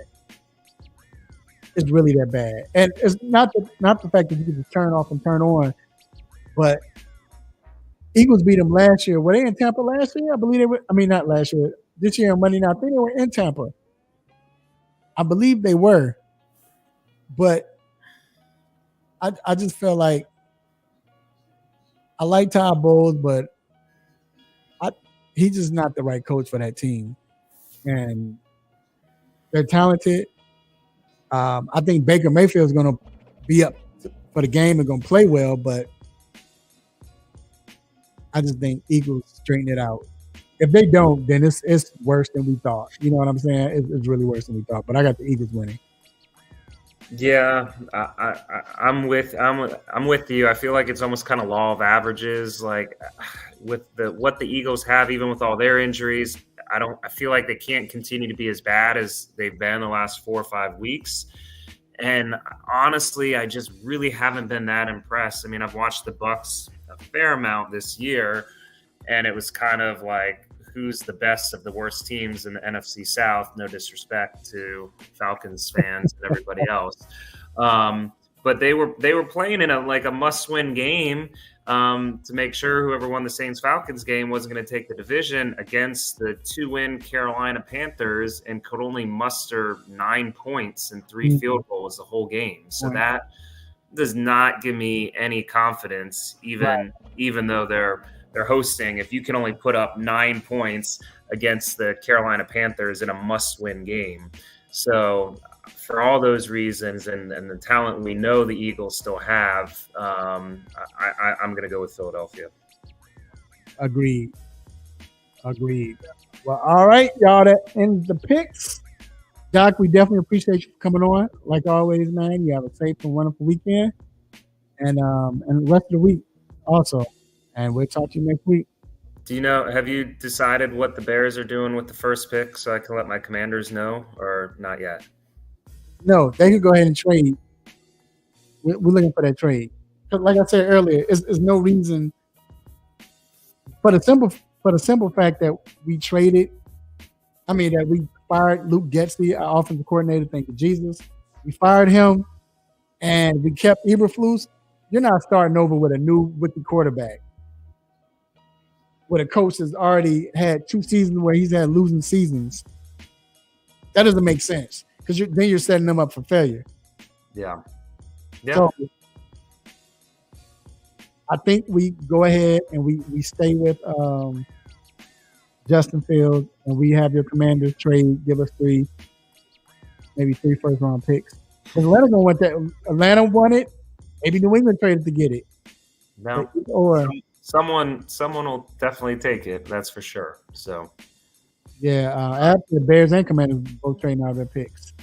It's really that bad, and it's not the fact that you can just turn off and turn on, but Eagles beat them last year. Were they in Tampa last year? I believe they were. I mean, not last year. This year on Monday night, I think they were in Tampa. I believe they were, but I just felt like I like Todd Bowles, but he's just not the right coach for that team, and they're talented. I think Baker Mayfield is going to be up for the game and going to play well, but I just think Eagles straighten it out. If they don't, then it's worse than we thought. You know what I'm saying? It's really worse than we thought. But I got the Eagles winning. Yeah, I'm with you. I feel like it's almost kind of law of averages. Like with what the Eagles have, even with all their injuries, I feel like they can't continue to be as bad as they've been the last 4 or 5 weeks. And honestly, I just really haven't been that impressed. I mean, I've watched the Bucs a fair amount this year, and it was kind of like, who's the best of the worst teams in the NFC South? No disrespect to Falcons fans and everybody else. But they were playing in a must-win game to make sure whoever won the Saints-Falcons game wasn't going to take the division against the 2-win Carolina Panthers and could only muster 9 points and 3 field goals the whole game. So that does not give me any confidence, even though they're hosting. If you can only put up 9 points against the Carolina Panthers in a must-win game. So for all those reasons and the talent we know the Eagles still have, I'm going to go with Philadelphia. Agreed. Well, all right, y'all. That ends the picks. Doc, we definitely appreciate you for coming on. Like always, man, you have a safe and wonderful weekend. And the rest of the week also. And we'll talk to you next week. Have you decided what the Bears are doing with the first pick so I can let my Commanders know, or not yet? No, they can go ahead and trade. We're looking for that trade. Like I said earlier, there's no reason for the simple fact that we traded. I mean, that we fired Luke Getsy, our offensive coordinator. Thank you, Jesus. We fired him, and we kept Eberflus. You're not starting over with a new rookie quarterback, with a coach that's already had 2 seasons where he's had losing seasons. That doesn't make sense because then you're setting them up for failure. Yeah. So I think we go ahead and we stay with Justin Fields, and we have your Commanders trade. Give us 3 first-round picks. Because Atlanta won it. Maybe New England traded to get it. No. Or someone will definitely take it. That's for sure. So. Yeah, after the Bears and Commanders both trading out their picks.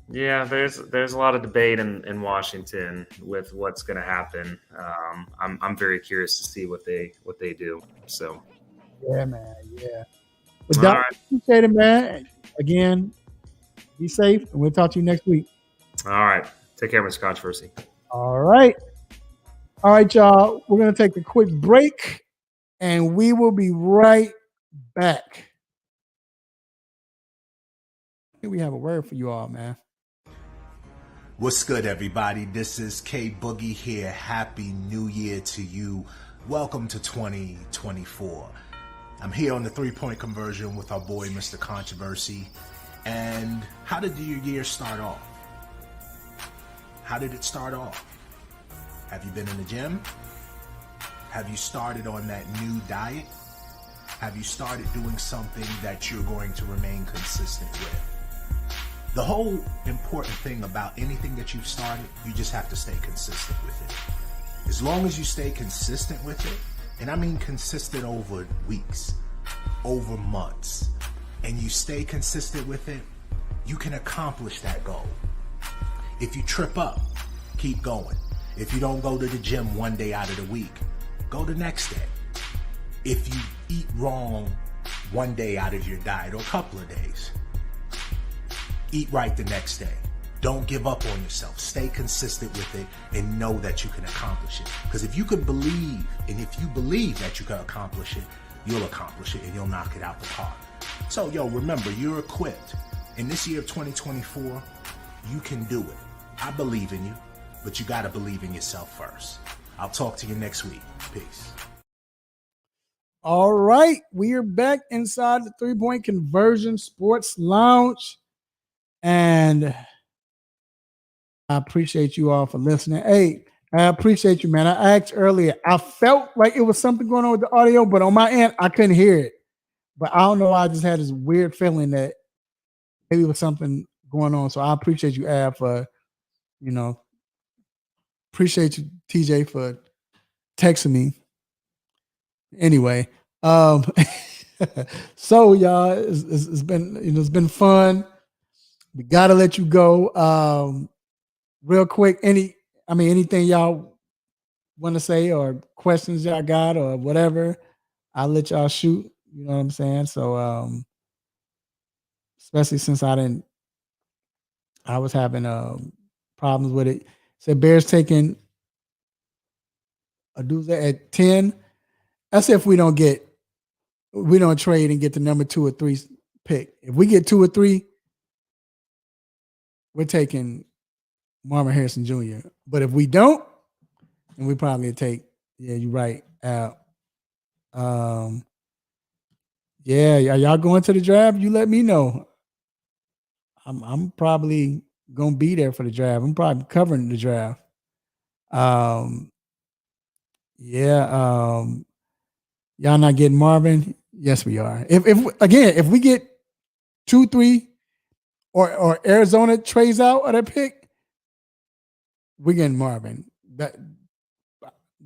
Yeah, there's a lot of debate in Washington with what's going to happen. I'm very curious to see what they do. So. Yeah, man. Yeah. But Doc, appreciate it, man. Again, be safe, and we'll talk to you next week. All right. Take care, Mr. Controversy. All right, y'all. We're going to take a quick break, and we will be right back. We have a word for you all, man. What's good, everybody? This is K Boogie here. Happy New Year to you. Welcome to 2024. I'm here on the 3-point conversion with our boy, Mr. Controversy. And how did your year start off? How did it start off? Have you been in the gym? Have you started on that new diet? Have you started doing something that you're going to remain consistent with? The whole important thing about anything that you've started, you just have to stay consistent with it. As long as you stay consistent with it, and I mean consistent over weeks, over months, and you stay consistent with it, you can accomplish that goal. If you trip up, keep going. If you don't go to the gym one day out of the week, go the next day. If you eat wrong one day out of your diet or a couple of days, eat right the next day. Don't give up on yourself. Stay consistent with it and know that you can accomplish it. Because if you can believe, and if you believe that you can accomplish it, you'll accomplish it and you'll knock it out the park. So, remember, you're equipped. In this year of 2024, you can do it. I believe in you, but you got to believe in yourself first. I'll talk to you next week. Peace. All right, we are back inside the 3-point conversion sports lounge. And I appreciate you all for listening. Hey, I appreciate you, man. I asked earlier. I felt like it was something going on with the audio, but on my end, I couldn't hear it. But I don't know. I just had this weird feeling that maybe it was something going on. So I appreciate you, Ab, for, appreciate you, TJ, for texting me. Anyway, so y'all, it's been fun. We gotta let you go. Real quick, anything y'all want to say or questions y'all got or whatever, I'll let y'all shoot. You know what I'm saying? So, especially since I was having problems with it. Said Bears taking a doozy at 10. That's if we don't trade and get the number 2 or 3 pick. If we get 2 or 3, we're taking Marvin Harrison Jr. But if we don't, then we probably take, you're right, Al. Yeah, are y'all going to the draft? You let me know. I'm probably gonna be there for the draft. I'm probably covering the draft. Y'all not getting Marvin? Yes, we are. If we get 2, 3, or Arizona trades out of their pick, we're getting Marvin.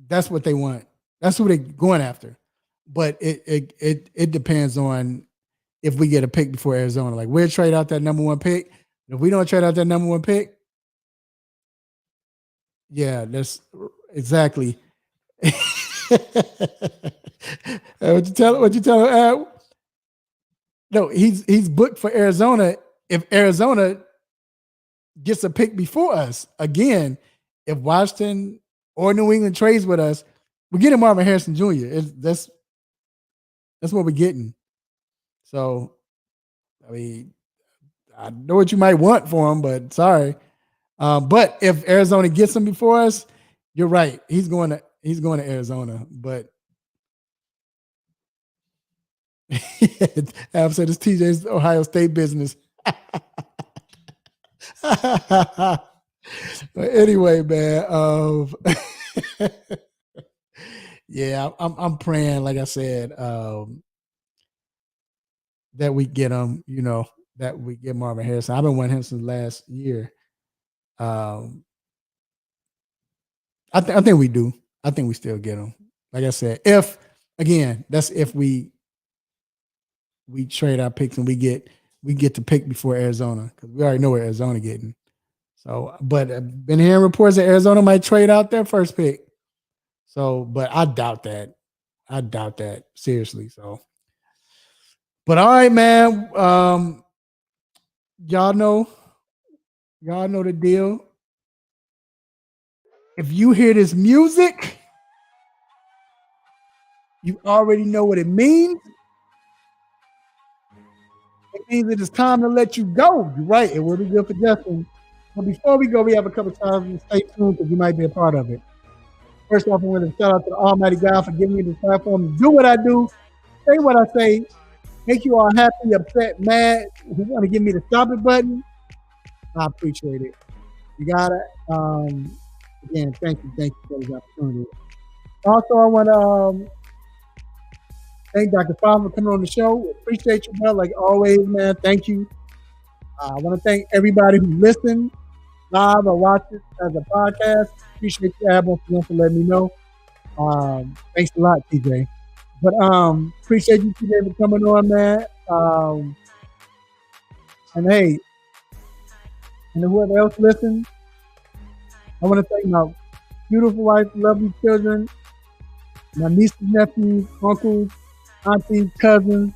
That's what they want. That's who they're going after. But it depends on if we get a pick before Arizona. Like, we'll trade out that number 1 pick. If we don't trade out that number 1 pick, yeah, that's exactly. What you tell him? No, he's booked for Arizona. If Arizona gets a pick before us, again, if Washington or New England trades with us, we're getting Marvin Harrison Jr. That's what we're getting. So, I mean, I know what you might want for him, but sorry. But if Arizona gets him before us, you're right. He's going to Arizona. But Ab said it's TJ's Ohio State business. But anyway, man. Yeah, I'm praying, like I said, that we get him, that we get Marvin Harrison. I've been wanting him since last year. I think we do. I think we still get him. Like I said, that's if we trade our picks and we get to pick before Arizona, because we already know where Arizona getting. So, but I've been hearing reports that Arizona might trade out their first pick. So, but I doubt that. Seriously. So, but all right, man. Y'all know the deal. If you hear this music, you already know what it means. It means it is time to let you go. You're right. It will be good for Justin. But before we go, we have a couple of times. Stay tuned because you might be a part of it. First off, I want to shout out to the Almighty God for giving me this platform to do what I do, say what I say, make you all happy, upset, mad. If you want to give me the stop it button, I appreciate it. You got it. Again, thank you for this opportunity. Also, I want to thank Dr. Fowler for coming on the show. Appreciate you, man. Like always, man. Thank you. I want to thank everybody who listened live or watched it as a podcast. Appreciate you, Abel, for letting me know. Thanks a lot, TJ. But appreciate you, TJ, for coming on, man. And hey, and whoever else listened, I want to thank my beautiful wife, lovely children, my nieces, nephews, uncles, aunties, cousins,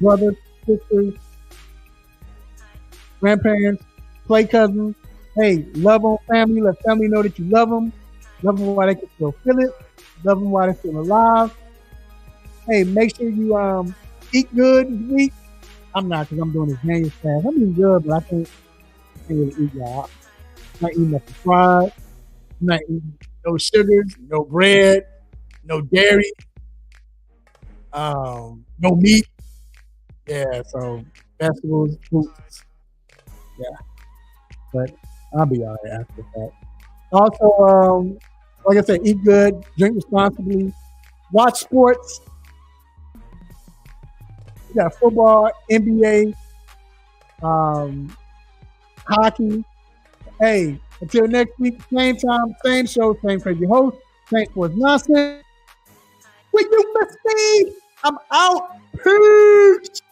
brothers, sisters, grandparents, play cousins. Hey, love on family. Let family know that you love them. Love them while they can still feel it. Love them while they're still alive. Hey, make sure you eat good this week. I'm not, because I'm doing this Daniel fast. I'm eating good, but I can't really eat, y'all. I'm not eating nothing fried. I'm not eating no sugars, no bread, no dairy, no meat. Yeah, so vegetables, fruits. Yeah, but I'll be all right after that. Also, like I said, eat good, drink responsibly, watch sports. We got football, NBA, hockey. Hey, until next week, same time, same show, same crazy host, same sports nonsense. When you miss me, I'm out. Peace.